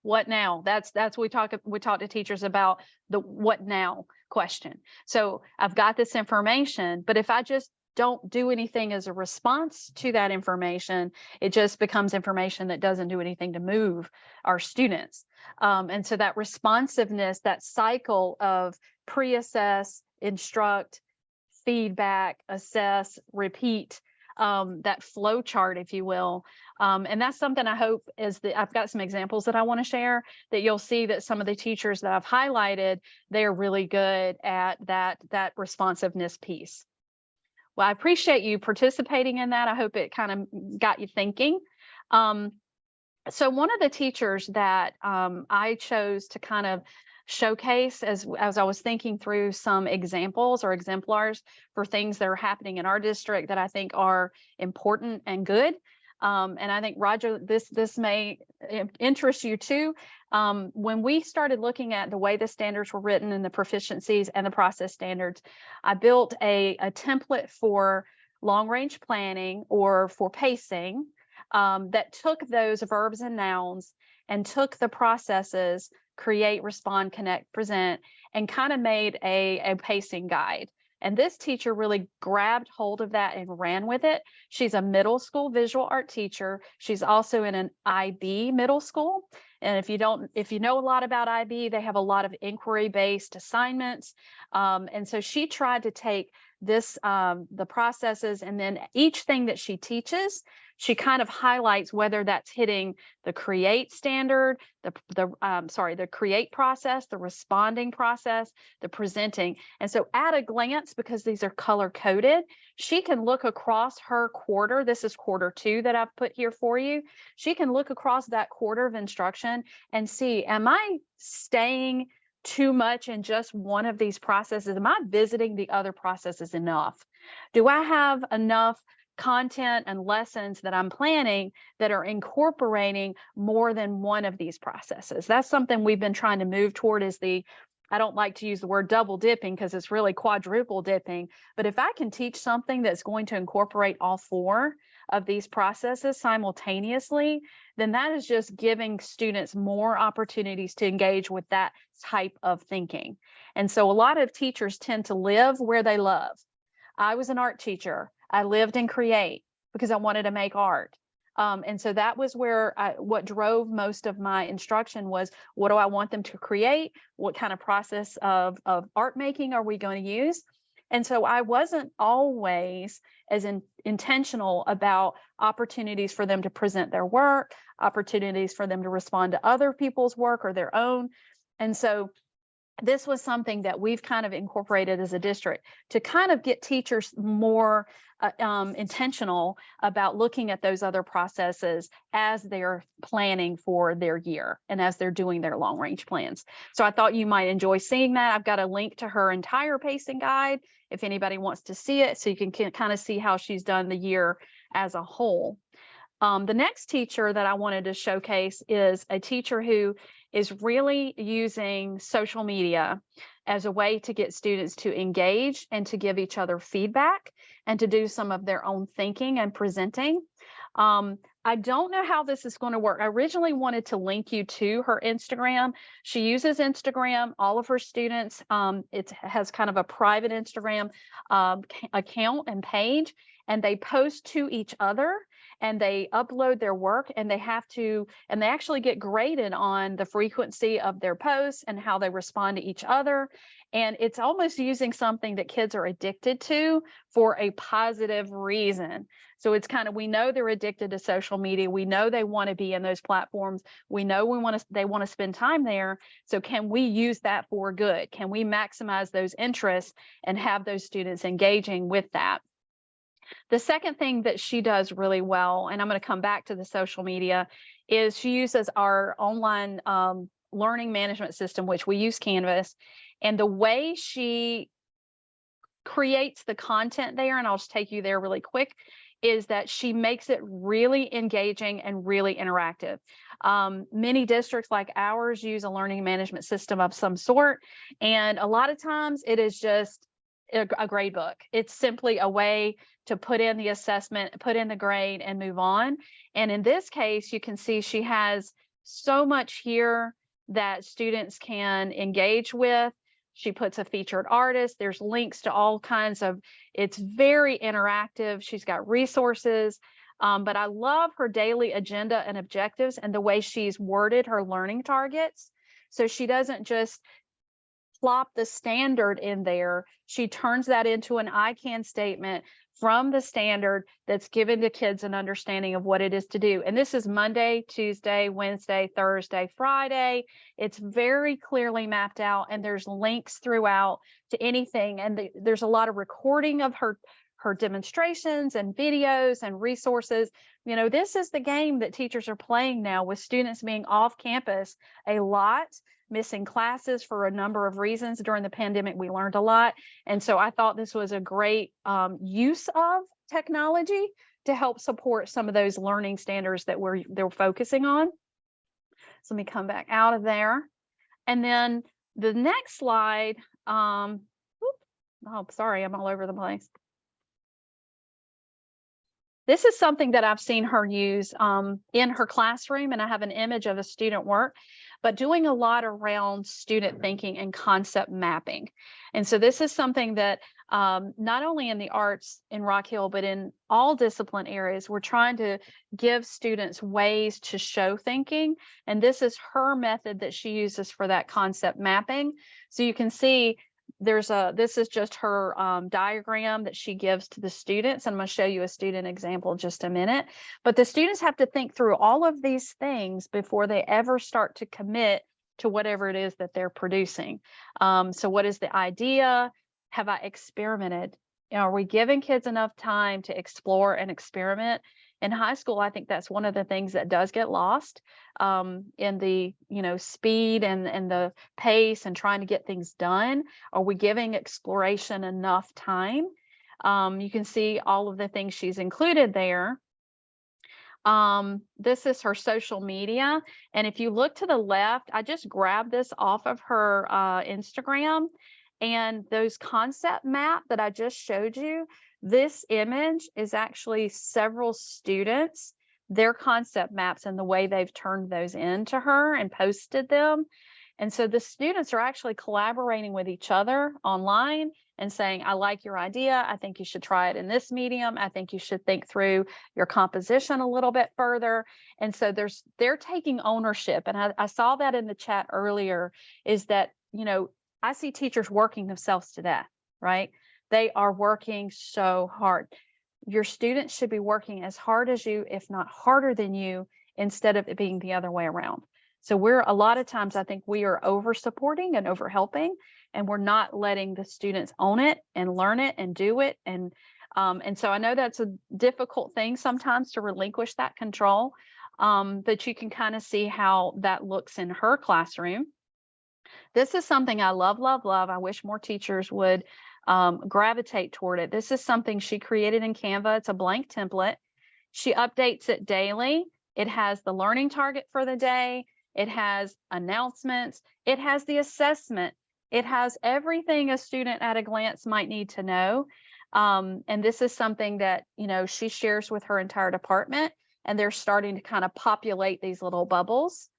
What now? That's we talk to teachers about the what now question. So I've got this information, but if I just don't do anything as a response to that information, it just becomes information that doesn't do anything to move our students. And so that responsiveness, that cycle of pre-assess, instruct, feedback, assess, repeat, that flow chart, if you will. And that's something I hope I've got some examples that I want to share that you'll see that some of the teachers that I've highlighted, they're really good at that responsiveness piece. Well, I appreciate you participating in that. I hope it kind of got you thinking. So one of the teachers that I chose to kind of showcase as I was thinking through some examples or exemplars for things that are happening in our district that I think are important and good. And I think, Roger, this may interest you too. When we started looking at the way the standards were written and the proficiencies and the process standards, I built a template for long-range planning or for pacing that took those verbs and nouns and took the processes, create, respond, connect, present, and kind of made a pacing guide. And this teacher really grabbed hold of that and ran with it. She's a middle school visual art teacher. She's also in an IB middle school. And if you know a lot about IB, they have a lot of inquiry-based assignments. And so she tried to take the processes, and then each thing that she teaches, she kind of highlights whether that's hitting the create standard, the create process, the responding process, the presenting. And so at a glance, because these are color coded, she can look across her quarter. This is quarter 2 that I've put here for you. She can look across that quarter of instruction and see, am I staying too much in just one of these processes? Am I visiting the other processes enough? Do I have enough content and lessons that I'm planning that are incorporating more than one of these processes? That's something we've been trying to move toward, is I don't like to use the word double dipping because it's really quadruple dipping. But if I can teach something that's going to incorporate all 4 of these processes simultaneously, then that is just giving students more opportunities to engage with that type of thinking. And so a lot of teachers tend to live where they love. I was an art teacher. I lived in create because I wanted to make art. And so that was where what drove most of my instruction was, what do I want them to create? What kind of process of art making are we going to use? And so I wasn't always as intentional about opportunities for them to present their work, opportunities for them to respond to other people's work or their own. And so this was something that we've kind of incorporated as a district to kind of get teachers more intentional about looking at those other processes as they're planning for their year and as they're doing their long range plans. So I thought you might enjoy seeing that. I've got a link to her entire pacing guide if anybody wants to see it, so you can kind of see how she's done the year as a whole. The next teacher that I wanted to showcase is a teacher who is really using social media as a way to get students to engage and to give each other feedback and to do some of their own thinking and presenting. I don't know how this is going to work. I originally wanted to link you to her Instagram. She uses Instagram. All of her students, it has kind of a private Instagram account and page, and they post to each other, and they upload their work, and they actually get graded on the frequency of their posts and how they respond to each other. And it's almost using something that kids are addicted to for a positive reason. So it's kind of, we know they're addicted to social media. We know they want to be in those platforms. We know they want to spend time there. So can we use that for good? Can we maximize those interests and have those students engaging with that? The second thing that she does really well, and I'm going to come back to the social media, is she uses our online learning management system, which we use Canvas. And the way she creates the content there, and I'll just take you there really quick, is that she makes it really engaging and really interactive. Many districts like ours use a learning management system of some sort, and a lot of times it is just a grade book. It's simply a way to put in the assessment, put in the grade, and move on. And in this case, you can see she has so much here that students can engage with. She puts a featured artist. There's links to all kinds of, it's very interactive. She's got resources, but I love her daily agenda and objectives and the way she's worded her learning targets. So she doesn't just plop the standard in there. She turns that into an I can statement from the standard that's given to kids an understanding of what it is to do. And this is Monday, Tuesday, Wednesday, Thursday, Friday. It's very clearly mapped out, and there's links throughout to anything. And there's a lot of recording of her demonstrations and videos and resources. You know, this is the game that teachers are playing now, with students being off campus a lot, missing classes for a number of reasons. During the pandemic, we learned a lot. And so I thought this was a great use of technology to help support some of those learning standards that they're focusing on. So let me come back out of there. And then the next slide, oh, sorry, I'm all over the place. This is something that I've seen her use in her classroom, and I have an image of a student work, but doing a lot around student thinking and concept mapping. And so this is something that not only in the arts in Rock Hill, but in all discipline areas, we're trying to give students ways to show thinking. And this is her method that she uses for that concept mapping. So you can see this is just her diagram that she gives to the students. I'm going to show you a student example in just a minute. But the students have to think through all of these things before they ever start to commit to whatever it is that they're producing. So what is the idea? Have I experimented? Are we giving kids enough time to explore and experiment? in high school, I think that's one of the things that does get lost in the, speed and the pace and trying to get things done. Are we giving exploration enough time? You can see all of the things she's included there. This is her social media. And if you look to the left, I just grabbed this off of her Instagram, and those concept map that I just showed you, this image is actually several students, their concept maps, and the way they've turned those into her and posted them. And so the students are actually collaborating with each other online and saying, I like your idea. I think you should try it in this medium. I think you should think through your composition a little bit further. And so they're taking ownership. And I saw that in the chat earlier, is that, I see teachers working themselves to death, right? They are working so hard. Your students should be working as hard as you, if not harder than you, instead of it being the other way around. So a lot of times I think we are over supporting and over helping, and we're not letting the students own it and learn it and do it. And so I know that's a difficult thing sometimes to relinquish that control, but you can kind of see how that looks in her classroom. This is something I love, love, love. I wish more teachers would gravitate toward it. This is something she created in Canva. It's a blank template. She updates it daily. It has the learning target for the day. It has announcements. It has the assessment. It has everything a student at a glance might need to know. And this is something that, she shares with her entire department, and they're starting to kind of populate these little bubbles.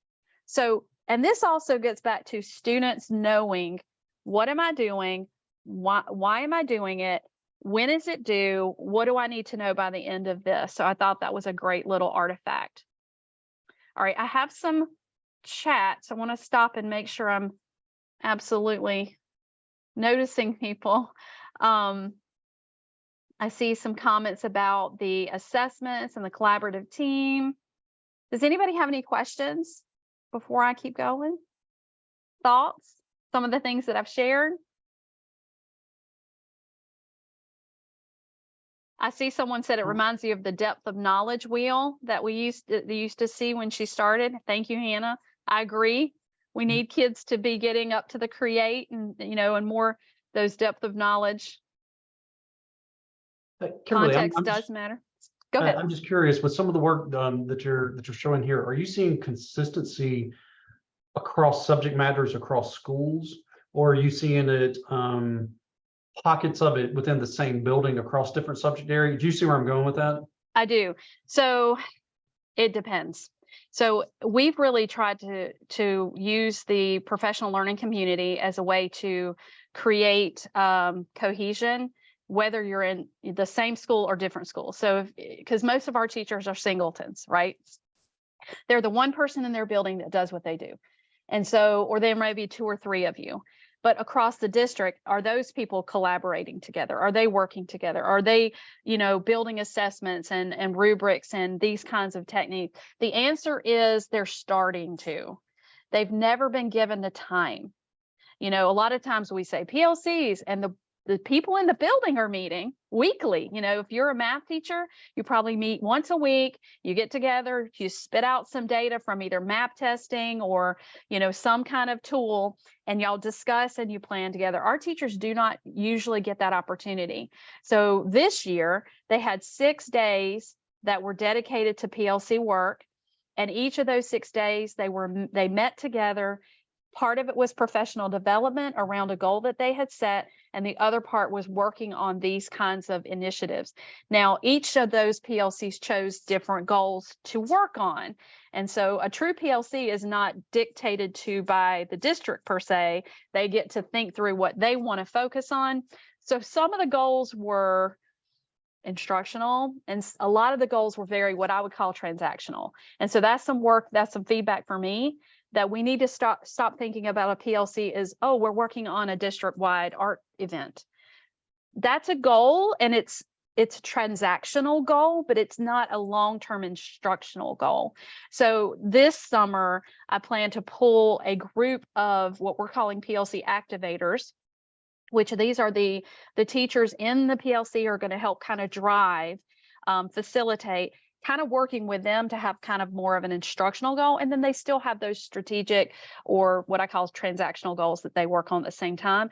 So, and this also gets back to students knowing, what am I doing? Why am I doing it? When is it due? What do I need to know by the end of this? So I thought that was a great little artifact. All right, I have some chats. I want to stop and make sure I'm absolutely noticing people. I see some comments about the assessments and the collaborative team. Does anybody have any questions before I keep going? Thoughts? Some of the things that I've shared? I see someone said it reminds you of the depth of knowledge wheel that we used to see when she started. Thank you, Hannah. I agree. We need kids to be getting up to the create and, and more those depth of knowledge. Kimberly, Context does matter. Go ahead. I'm just curious, with some of the work that you're showing here, are you seeing consistency across subject matters across schools, or are you seeing it pockets of it within the same building across different subject areas? Do you see where I'm going with that? I do. So it depends. So we've really tried to use the professional learning community as a way to create cohesion, whether you're in the same school or different schools. So because most of our teachers are singletons, right? They're the one person in their building that does what they do. And so, or there may be 2 or 3 of you. But across the district, are those people collaborating together? Are they working together? Are they, building assessments and rubrics and these kinds of techniques? The answer is they're starting to. They've never been given the time. A lot of times we say PLCs, and the people in the building are meeting weekly. If you're a math teacher, you probably meet once a week. You get together, you spit out some data from either map testing or, some kind of tool, and y'all discuss and you plan together. Our teachers do not usually get that opportunity. So this year they had 6 days that were dedicated to PLC work. And each of those 6 days they met together. Part of it was professional development around a goal that they had set, and the other part was working on these kinds of initiatives. Now, each of those PLCs chose different goals to work on. And so a true PLC is not dictated to by the district per se. They get to think through what they want to focus on. So some of the goals were instructional, and a lot of the goals were very what I would call transactional. And so that's some work, that's some feedback for me, that we need to stop thinking about a PLC as, oh, we're working on a district-wide art event. That's a goal, and it's a transactional goal, but it's not a long-term instructional goal. So this summer, I plan to pull a group of what we're calling PLC activators, which these are the teachers in the PLC are going to help kind of drive, facilitate. kind of working with them to have kind of more of an instructional goal. And then they still have those strategic or what I call transactional goals that they work on at the same time.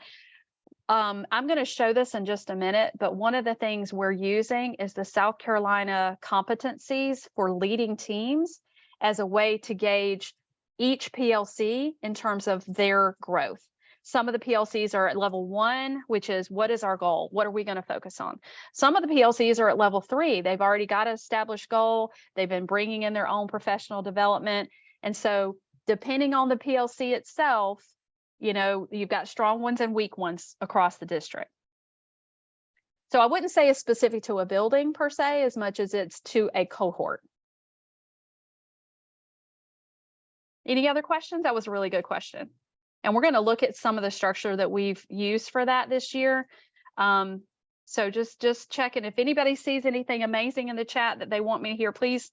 I'm going to show this in just a minute, but one of the things we're using is the South Carolina competencies for leading teams as a way to gauge each PLC in terms of their growth. Some of the PLCs are at level 1, which is what is our goal? What are we going to focus on? Some of the PLCs are at level 3. They've already got an established goal. They've been bringing in their own professional development. And so depending on the PLC itself, you know, you've got strong ones and weak ones across the district. So I wouldn't say it's specific to a building per se, as much as it's to a cohort. Any other questions? That was a really good question. And we're going to look at some of the structure that we've used for that this year. So just checking if anybody sees anything amazing in the chat that they want me to hear, please,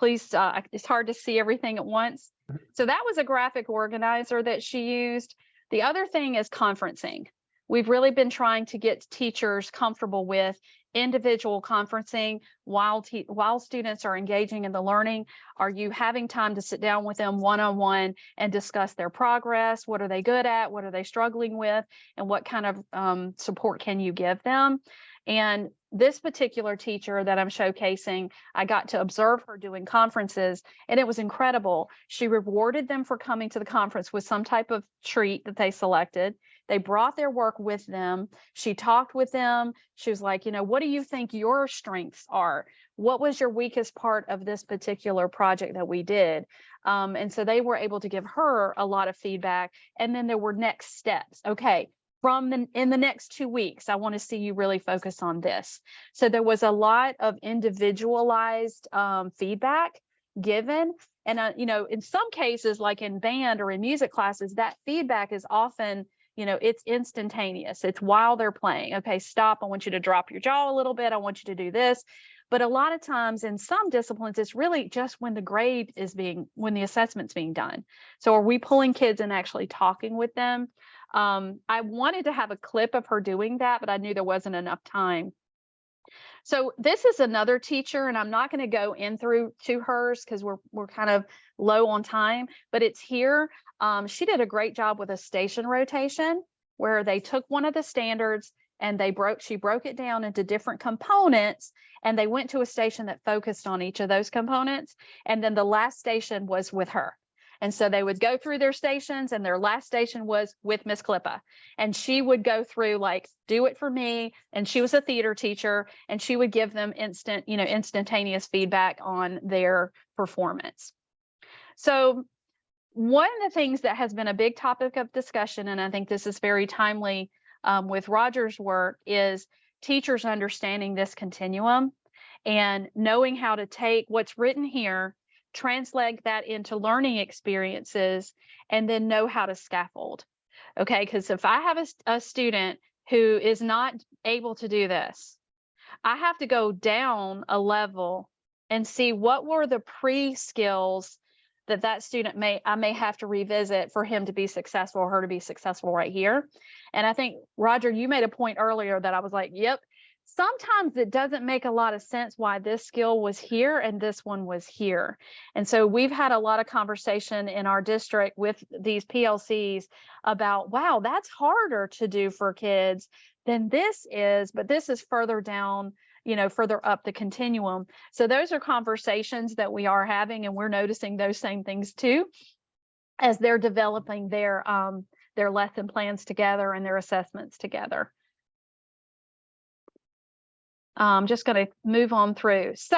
it's hard to see everything at once. So that was a graphic organizer that she used. The other thing is conferencing. We've really been trying to get teachers comfortable with individual conferencing while students are engaging in the learning. Are you having time to sit down with them one-on-one and discuss their progress? What are they good at? What are they struggling with? And what kind of support can you give them? And this particular teacher that I'm showcasing, I got to observe her doing conferences, and it was incredible. She rewarded them for coming to the conference with some type of treat that they selected. They brought their work with them. She talked with them. She was like, you know, what do you think your strengths are? What was your weakest part of this particular project that we did? And so they were able to give her a lot of feedback. And then there were next steps. Okay, in the next 2 weeks, I want to see you really focus on this. So there was a lot of individualized feedback given. And, you know, in some cases, like in band or in music classes, that feedback is often, you know, it's instantaneous. It's while they're playing. Okay, stop. I want you to drop your jaw a little bit. I want you to do this. But a lot of times in some disciplines, it's really just when when the assessment's being done. So are we pulling kids and actually talking with them? I wanted to have a clip of her doing that, but I knew there wasn't enough time. So this is another teacher, and I'm not going to go in through to hers because we're kind of low on time, but it's here. She did a great job with a station rotation where they took one of the standards and she broke it down into different components, and they went to a station that focused on each of those components. And then the last station was with her. And so they would go through their stations, and their last station was with Miss Klippa. And she would go through like, do it for me. And she was a theater teacher, and she would give them instantaneous feedback on their performance. So one of the things that has been a big topic of discussion, and I think this is very timely with Roger's work, is teachers understanding this continuum and knowing how to take what's written here, translate that into learning experiences, and then know how to scaffold. Okay, because if I have a student who is not able to do this, I have to go down a level and see what were the pre-skills that student I may have to revisit for him to be successful or her to be successful right here. And I think, Roger, you made a point earlier that I was like, yep, sometimes it doesn't make a lot of sense why this skill was here and this one was here. And so we've had a lot of conversation in our district with these PLCs about, wow, that's harder to do for kids than this is, but this is further down, further up the continuum. So those are conversations that we are having, and we're noticing those same things too, as they're developing their lesson plans together and their assessments together. I'm just going to move on through. So,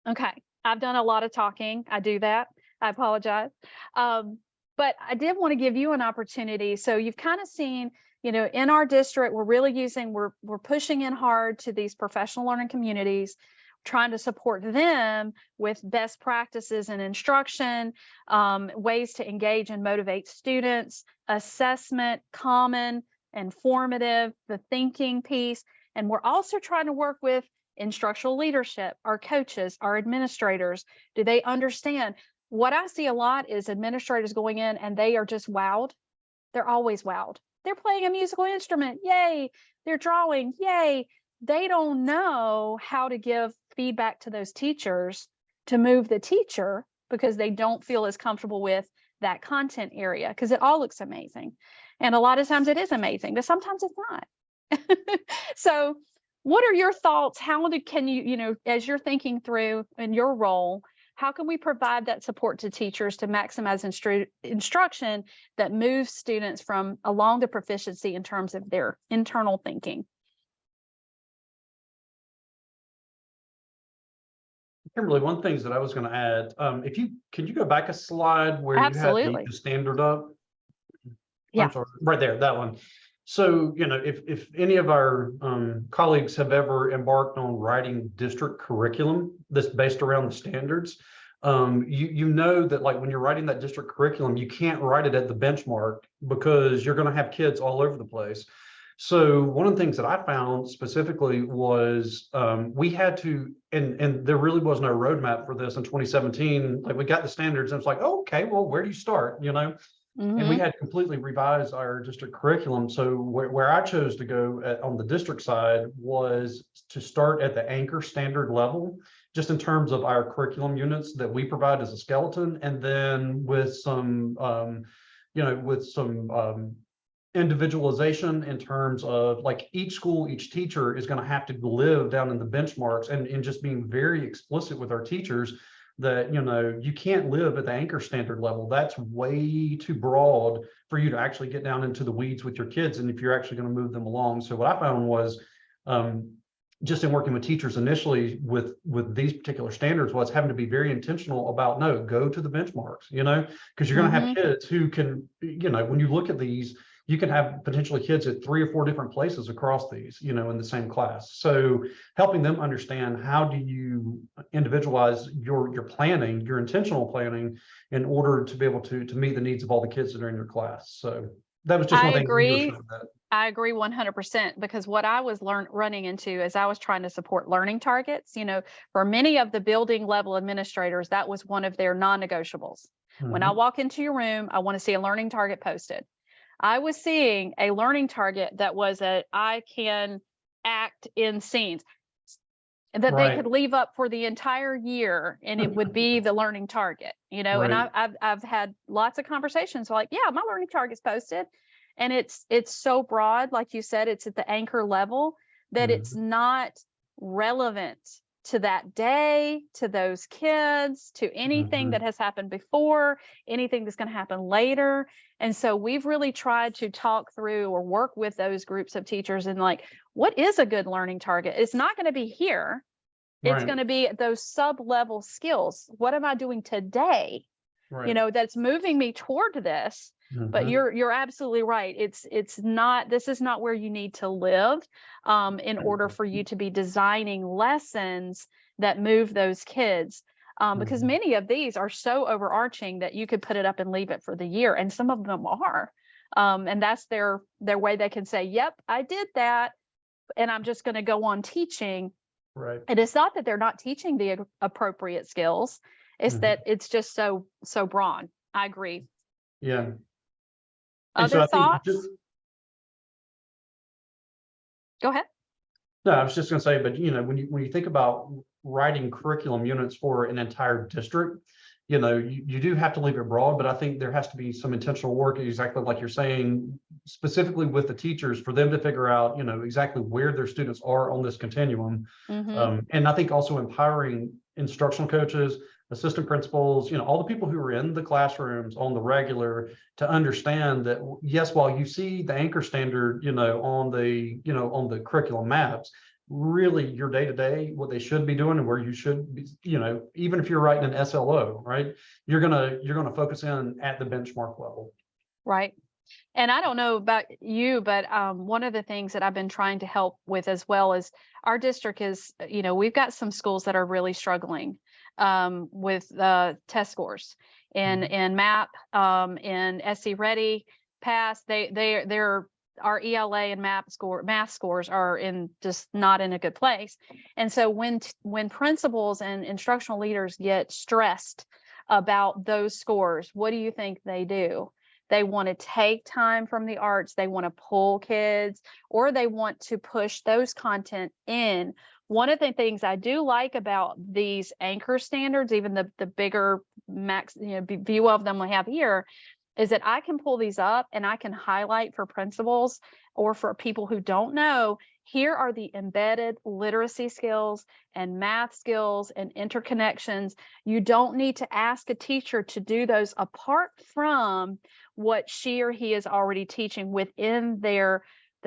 okay, I've done a lot of talking. I do that. I apologize. But I did want to give you an opportunity. So you've kind of seen, in our district, we're pushing in hard to these professional learning communities, trying to support them with best practices and instruction, ways to engage and motivate students, assessment, common, informative, the thinking piece. And we're also trying to work with instructional leadership, our coaches, our administrators. Do they understand? What I see a lot is administrators going in and they are just wowed. They're always wowed. They're playing a musical instrument. Yay. They're drawing. Yay. They don't know how to give feedback to those teachers to move the teacher because they don't feel as comfortable with that content area, because it all looks amazing. And a lot of times it is amazing, but sometimes it's not. So what are your thoughts? Can you, as you're thinking through in your role, how can we provide that support to teachers to maximize instruction that moves students from along the proficiency in terms of their internal thinking? Kimberly, one thing that I was going to add, can you go back a slide where Absolutely. you had the standard up? Yeah. I'm sorry, right there, that one. So, if any of our colleagues have ever embarked on writing district curriculum that's based around the standards, you know that, like, when you're writing that district curriculum, you can't write it at the benchmark because you're going to have kids all over the place. So one of the things that I found specifically was we had to, and there really was no roadmap for this in 2017. Like, we got the standards and it's like, oh, okay, well, where do you start? And we had completely revised our district curriculum. So where I chose to go on the district side was to start at the anchor standard level, just in terms of our curriculum units that we provide as a skeleton, and then with some, individualization in terms of, like, each school, each teacher is going to have to live down in the benchmarks, and just being very explicit with our teachers that, you can't live at the anchor standard level. That's way too broad for you to actually get down into the weeds with your kids, and if you're actually going to move them along. So what I found was, just in working with teachers initially with these particular standards, was having to be very intentional about, no, go to the benchmarks, because you're going to have kids who can, when you look at these, you can have potentially kids at 3 or 4 different places across these, in the same class. So helping them understand, how do you individualize your planning, your intentional planning, in order to be able to meet the needs of all the kids that are in your class. So that was just one thing. I agree 100%, because what I was running into as I was trying to support learning targets, for many of the building level administrators, that was one of their non-negotiables. When I walk into your room, I want to see a learning target posted. I was seeing a learning target that was I can act in scenes that they could leave up for the entire year, and it would be the learning target, and I've had lots of conversations like, yeah, my learning target's posted, and it's so broad, like you said, it's at the anchor level, that it's not relevant to that day, to those kids, to anything that has happened before, anything that's going to happen later. And so we've really tried to talk through or work with those groups of teachers, and, like, what is a good learning target? It's not going to be here. It's going to be those sub-level skills. What am I doing today? That's moving me toward this. But you're absolutely right. This is not where you need to live in order for you to be designing lessons that move those kids. Because many of these are so overarching that you could put it up and leave it for the year. And some of them are. And that's their way they can say, yep, I did that, and I'm just going to go on teaching. Right. And it's not that they're not teaching the appropriate skills. It's that it's just so broad. I agree. Yeah. Other thoughts? Go ahead. No, I was just going to say, but when you think about writing curriculum units for an entire district, you do have to leave it broad, but I think there has to be some intentional work, exactly like you're saying, specifically with the teachers, for them to figure out, exactly where their students are on this continuum. And I think also empowering instructional coaches, assistant principals, all the people who are in the classrooms on the regular, to understand that, yes, while you see the anchor standard, on the curriculum maps, really your day-to-day, what they should be doing and where you should be, even if you're writing an SLO, right, you're gonna focus in at the benchmark level. Right. And I don't know about you, but one of the things that I've been trying to help with as well is, our district is, we've got some schools that are really struggling with test scores in MAP, in SC Ready, Pass. They're our ELA and math scores are just not in a good place. And so when principals and instructional leaders get stressed about those scores, what do you think they do? They want to take time from the arts. They want to pull kids, or they want to push those content in. One of the things I do like about these anchor standards, even the bigger max, view of them we have here, is that I can pull these up and I can highlight for principals or for people who don't know, here are the embedded literacy skills and math skills and interconnections. You don't need to ask a teacher to do those apart from what she or he is already teaching within their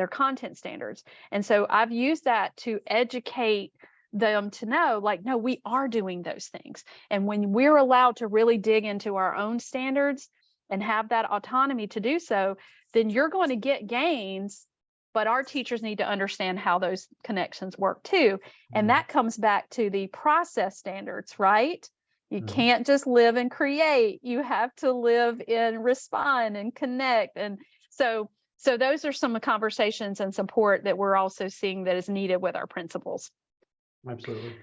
content standards. And so I've used that to educate them to know, like, no, we are doing those things. And when we're allowed to really dig into our own standards and have that autonomy to do so, then you're going to get gains, but our teachers need to understand how those connections work too. And that comes back to the process standards, right? You can't just live and create. You have to live and respond and connect. And so those are some conversations and support that we're also seeing that is needed with our principals. Absolutely.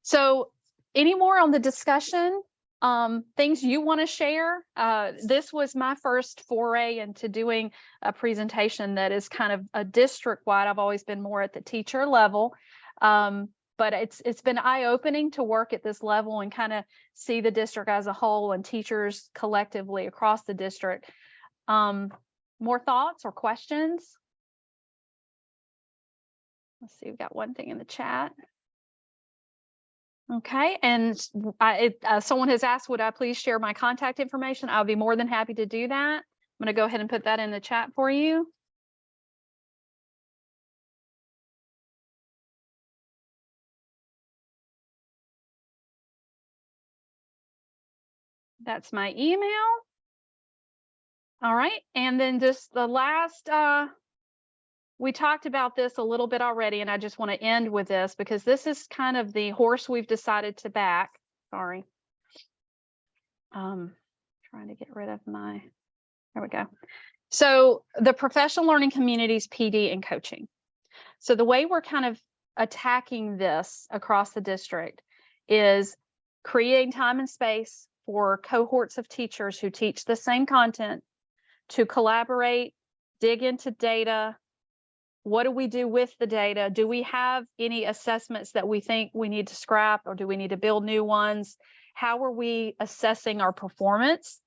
So any more on the discussion? Things you want to share? This was my first foray into doing a presentation that is kind of a district-wide. I've always been more at the teacher level, but it's been eye-opening to work at this level and kind of see the district as a whole and teachers collectively across the district. More thoughts or questions? Let's see, we've got one thing in the chat. Okay, and someone has asked, would I please share my contact information? I'll be more than happy to do that. I'm going to go ahead and put that in the chat for you. That's my email. All right, and then just the last, we talked about this a little bit already, and I just want to end with this because this is kind of the horse we've decided to back. Sorry. Trying to get rid of my, there we go. So the professional learning communities, PD and coaching. So the way we're kind of attacking this across the district is creating time and space for cohorts of teachers who teach the same content to collaborate, dig into data. What do we do with the data? Do we have any assessments that we think we need to scrap, or do we need to build new ones? How are we assessing our performance?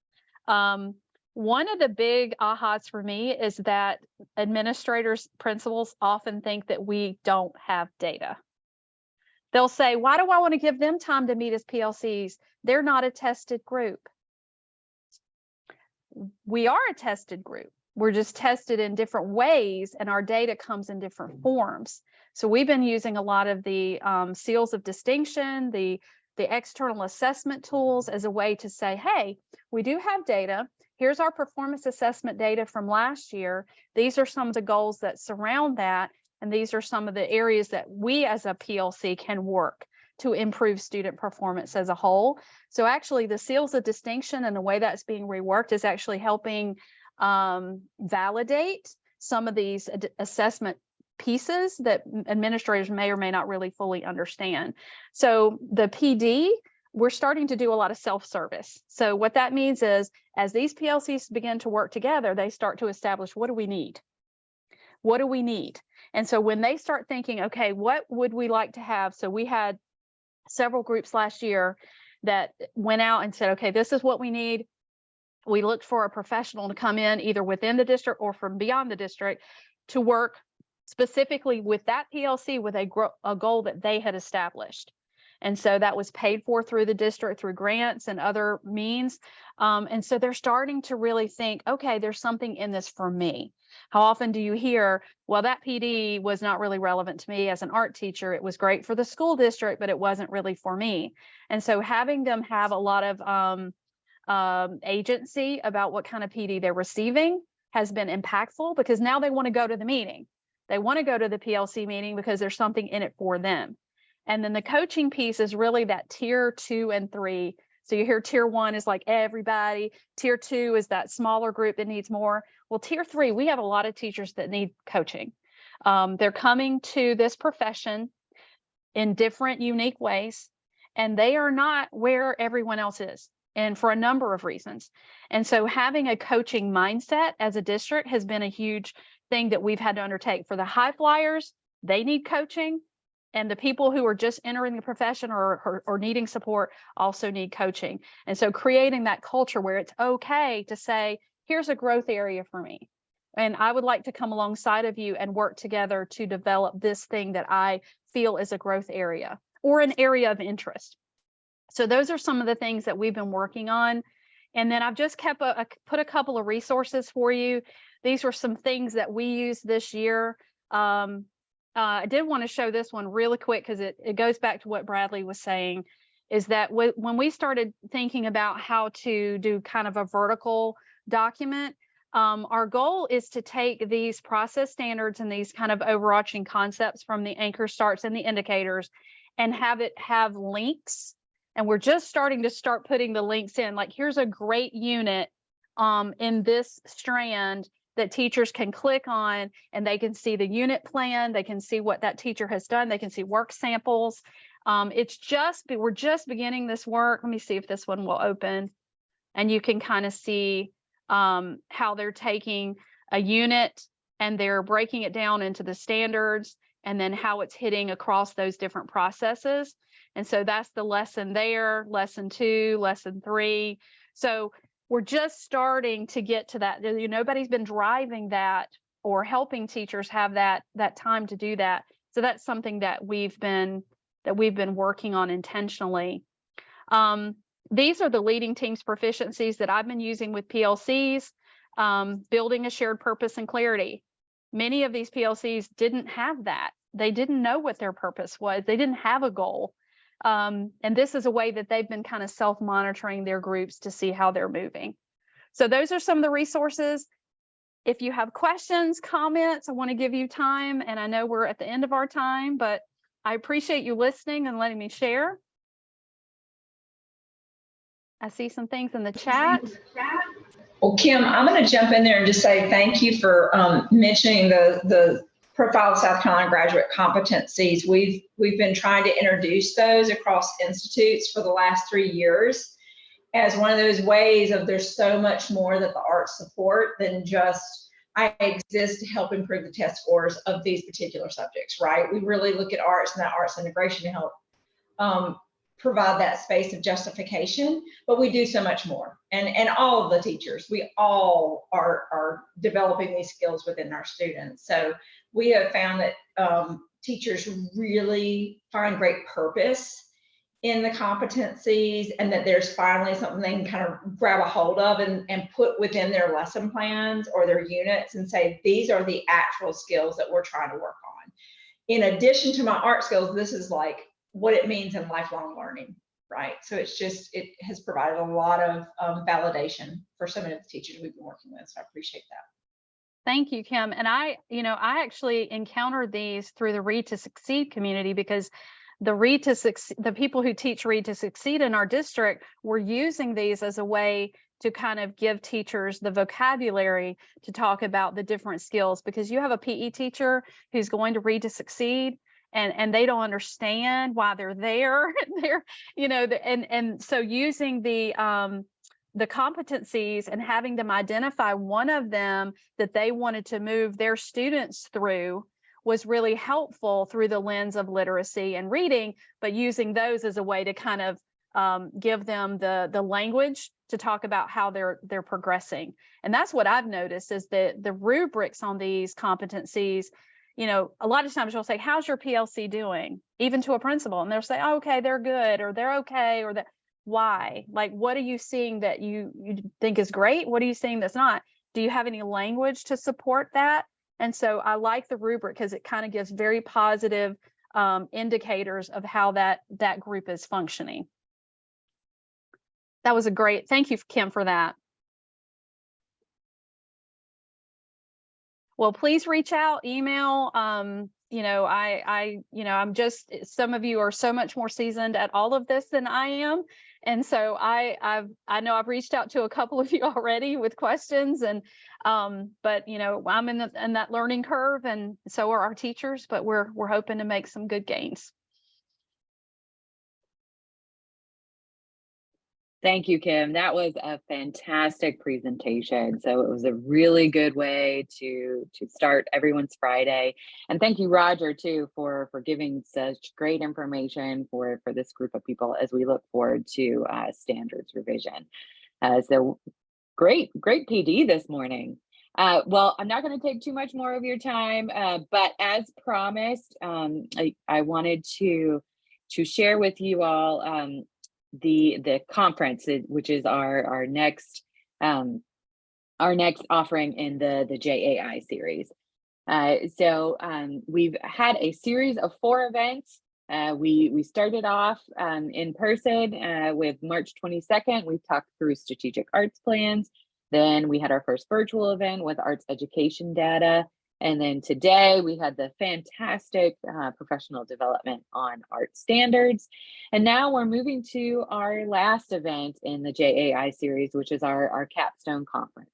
One of the big ahas for me is that administrators, principals often think that we don't have data. They'll say, why do I want to give them time to meet as PLCs? They're not a tested group. We are a tested group. We're just tested in different ways, and our data comes in different forms. So we've been using a lot of the seals of distinction, the external assessment tools as a way to say, hey, we do have data. Here's our performance assessment data from last year. These are some of the goals that surround that, and these are some of the areas that we as a PLC can work to improve student performance as a whole. So actually the seals of distinction and the way that's being reworked is actually helping validate some of these assessment pieces that administrators may or may not really fully understand. So the PD, we're starting to do a lot of self-service. So what that means is, as these PLCs begin to work together, they start to establish, what do we need? What do we need? And so when they start thinking, okay, what would we like to have? So we had several groups last year that went out and said, okay, this is what we need. We looked for a professional to come in either within the district or from beyond the district to work specifically with that PLC with a goal that they had established. And so that was paid for through the district, through grants and other means. And so they're starting to really think, okay, there's something in this for me. How often do you hear, well, that PD was not really relevant to me as an art teacher. It was great for the school district, but it wasn't really for me. And so having them have a lot of agency about what kind of PD they're receiving has been impactful, because now they want to go to the meeting. They want to go to the PLC meeting because there's something in it for them. And then the coaching piece is really that tier 2 and 3. So you hear tier 1 is like everybody. Tier 2 is that smaller group that needs more. Well, tier 3, we have a lot of teachers that need coaching. They're coming to this profession in different, unique ways, and they are not where everyone else is. and for a number of reasons. And so having a coaching mindset as a district has been a huge thing that we've had to undertake. For the high flyers, they need coaching. And the people who are just entering the profession or needing support also need coaching. And so creating that culture where it's okay to say, here's a growth area for me. And I would like to come alongside of you and work together to develop this thing that I feel is a growth area or an area of interest. So those are some of the things that we've been working on. And then I've just put a couple of resources for you. These were some things that we used this year. I did want to show this one really quick because it goes back to what Bradley was saying, is that when we started thinking about how to do kind of a vertical document, our goal is to take these process standards and these kind of overarching concepts from the anchor starts and the indicators and have links. And we're just starting to putting the links in, like, here's a great unit in this strand that teachers can click on, and they can see the unit plan, they can see what that teacher has done, they can see work samples. We're just beginning this work. Let me see if this one will open, and you can kind of see how they're taking a unit and they're breaking it down into the standards and then how it's hitting across those different processes. And so that's the lesson there, lesson 2, lesson 3. So we're just starting to get to that. Nobody's been driving that or helping teachers have that time to do that. So that's something that we've been working on intentionally. These are the leading teams proficiencies that I've been using with PLCs, building a shared purpose and clarity. Many of these PLCs didn't have that. They didn't know what their purpose was. They didn't have a goal. And this is a way that they've been kind of self-monitoring their groups to see how they're moving. So those are some of the resources. If you have questions, comments, I want to give you time. And I know we're at the end of our time, but I appreciate you listening and letting me share. I see some things in the chat. Well, Kim, I'm going to jump in there and just say thank you for mentioning the Profile of South Carolina Graduate Competencies. We've been trying to introduce those across institutes for the last 3 years as one of those ways of there's so much more that the arts support than just I exist to help improve the test scores of these particular subjects, right? We really look at arts and that arts integration to help provide that space of justification, but we do so much more. And all of the teachers, we all are developing these skills within our students. So we have found that teachers really find great purpose in the competencies and that there's finally something they can kind of grab a hold of and put within their lesson plans or their units and say, these are the actual skills that we're trying to work on. In addition to my art skills, this is like what it means in lifelong learning, right? So it has provided a lot of validation for so many of the teachers we've been working with. So I appreciate that. Thank you, Kim. And I actually encountered these through the Read to Succeed community because the people who teach Read to Succeed in our district were using these as a way to kind of give teachers the vocabulary to talk about the different skills, because you have a PE teacher who's going to Read to Succeed and they don't understand why they're there. And so using the competencies and having them identify one of them that they wanted to move their students through was really helpful through the lens of literacy and reading, but using those as a way to kind of give them the language to talk about how they're progressing. And that's what I've noticed is that the rubrics on these competencies, a lot of times you'll say, how's your PLC doing? Even to a principal, and they'll say, oh, okay, they're good, or they're okay, or that. Why? Like, what are you seeing that you think is great? What are you seeing that's not? Do you have any language to support that? And so I like the rubric because it kind of gives very positive indicators of how that group is functioning. That was a great, thank you, Kim, for that. Well, please reach out, email. I'm just, some of you are so much more seasoned at all of this than I am. And so I know I've reached out to a couple of you already with questions, and but I'm in that learning curve, and so are our teachers, but we're hoping to make some good gains. Thank you, Kim. That was a fantastic presentation. So it was a really good way to start everyone's Friday. And thank you, Roger, too, for giving such great information for this group of people as we look forward to standards revision. So great PD this morning. Well, I'm not going to take too much more of your time, but as promised, I wanted to share with you all the conference, which is our next offering in the JAAI series. So we've had a series of 4 events. We started off in person with March 22nd. We talked through strategic arts plans. Then we had our first virtual event with arts education data. And then today we had the fantastic professional development on art standards. And now we're moving to our last event in the JAAI series, which is our capstone conference.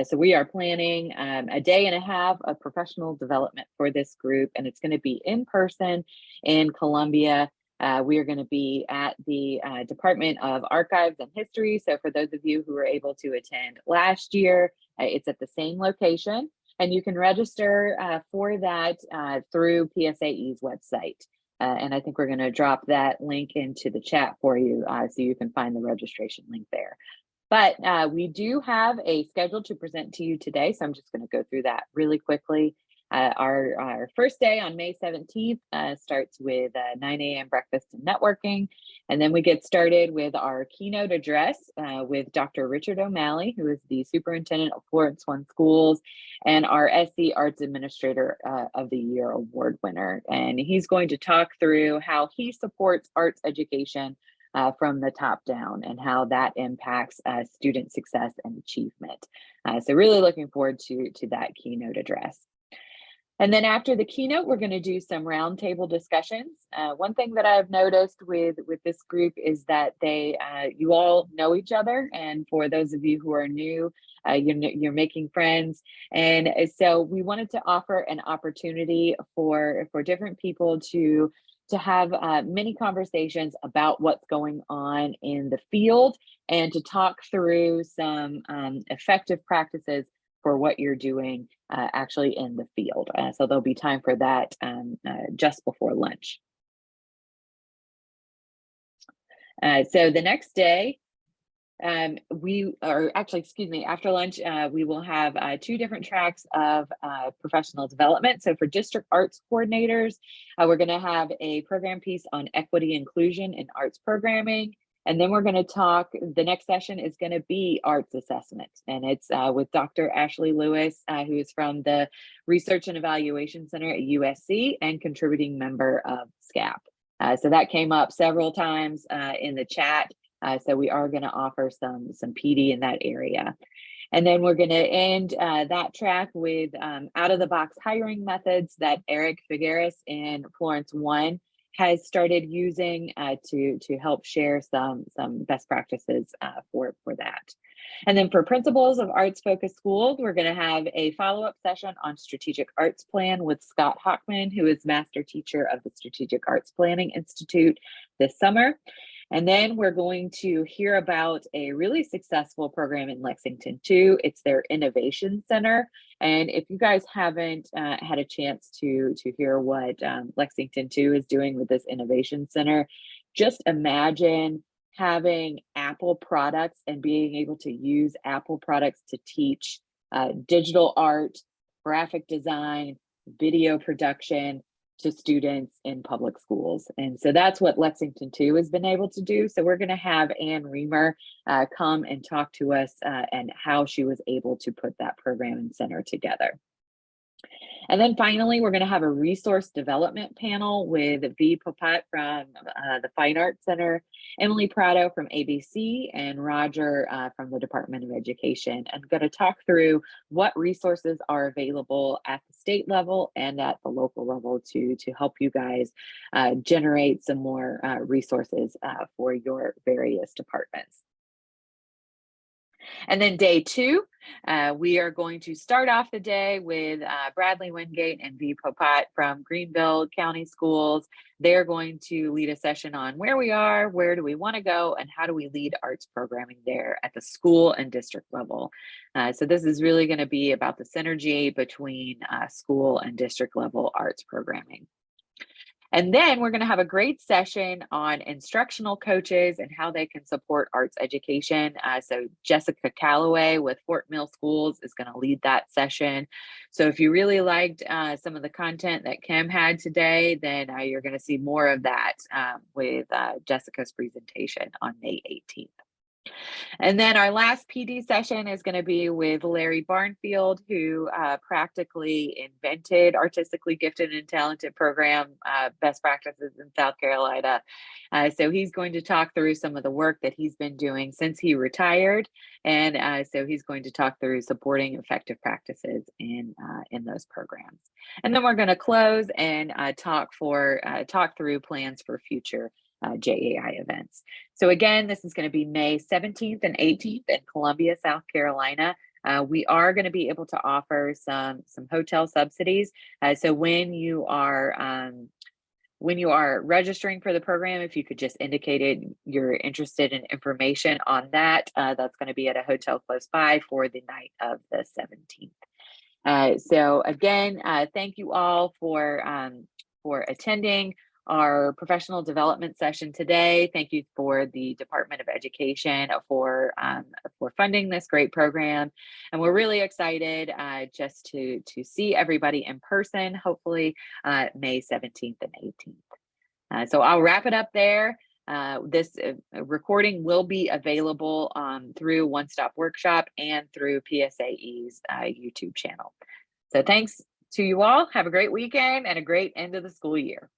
So we are planning a day and a half of professional development for this group, and it's going to be in person in Columbia. We are going to be at the Department of Archives and History. So for those of you who were able to attend last year, it's at the same location. And you can register for that through PSAE's website. And I think we're going to drop that link into the chat for you so you can find the registration link there. But we do have a schedule to present to you today, so I'm just going to go through that really quickly. Our first day on May 17th starts with 9 a.m. breakfast and networking. And then we get started with our keynote address with Dr. Richard O'Malley, who is the superintendent of Florence One Schools and our SC Arts Administrator of the Year award winner. And he's going to talk through how he supports arts education from the top down and how that impacts student success and achievement. So really looking forward to that keynote address. And then after the keynote, we're going to do some roundtable discussions. One thing that I've noticed with this group is that you all know each other. And for those of you who are new, you're making friends. And so we wanted to offer an opportunity for different people to have many conversations about what's going on in the field and to talk through some effective practices for what you're doing actually in the field. So there'll be time for that just before lunch. So the next day, after lunch, we will have 2 different tracks of professional development. So for district arts coordinators, we're going to have a program piece on equity inclusion in arts programming. And then we're going to talk, the next session is going to be arts assessment. And it's with Dr. Ashley Lewis, who is from the Research and Evaluation Center at USC and contributing member of SCAP. So that came up several times in the chat. So we are going to offer some PD in that area. And then we're going to end that track with out-of-the-box hiring methods that Eric Figueres in Florence One has started using to help share some best practices for that. And then for principals of arts-focused schools, we're going to have a follow-up session on strategic arts plan with Scott Hockman, who is master teacher of the Strategic Arts Planning Institute this summer. And then we're going to hear about a really successful program in Lexington too. It's their Innovation Center. And if you guys haven't had a chance to hear what Lexington 2 is doing with this Innovation Center, just imagine having Apple products and being able to use Apple products to teach digital art, graphic design, video production to students in public schools. And so that's what Lexington 2 has been able to do. So we're going to have Ann Reamer come and talk to us and how she was able to put that program and center together. And then finally, we're going to have a resource development panel with V. Popat from the Fine Arts Center, Emily Prado from ABC, and Roger from the Department of Education. I'm going to talk through what resources are available at the state level and at the local level to help you guys generate some more resources for your various departments. And then day 2, we are going to start off the day with Bradley Wingate and V. Popat from Greenville County Schools. They're going to lead a session on where we are, where do we want to go, and how do we lead arts programming there at the school and district level. So this is really going to be about the synergy between school and district level arts programming. And then we're going to have a great session on instructional coaches and how they can support arts education. So Jessica Calloway with Fort Mill Schools is going to lead that session. So if you really liked some of the content that Kim had today, then you're going to see more of that with Jessica's presentation on May 18th. And then our last PD session is going to be with Larry Barnfield, who practically invented Artistically Gifted and Talented program best practices in South Carolina. So he's going to talk through some of the work that he's been doing since he retired. And so he's going to talk through supporting effective practices in those programs. And then we're going to close and talk through plans for future JAAI events. So again, this is going to be May 17th and 18th in Columbia, South Carolina. We are going to be able to offer some hotel subsidies. So when you are registering for the program, if you could just indicate you're interested in information on that, that's going to be at a hotel close by for the night of the 17th. So again, thank you all for attending our professional development session today. Thank you for the Department of Education for funding this great program. And we're really excited just to see everybody in person, hopefully May 17th and 18th. So I'll wrap it up there. This recording will be available through One Stop Workshop and through PSAE's YouTube channel. So thanks to you all. Have a great weekend and a great end of the school year.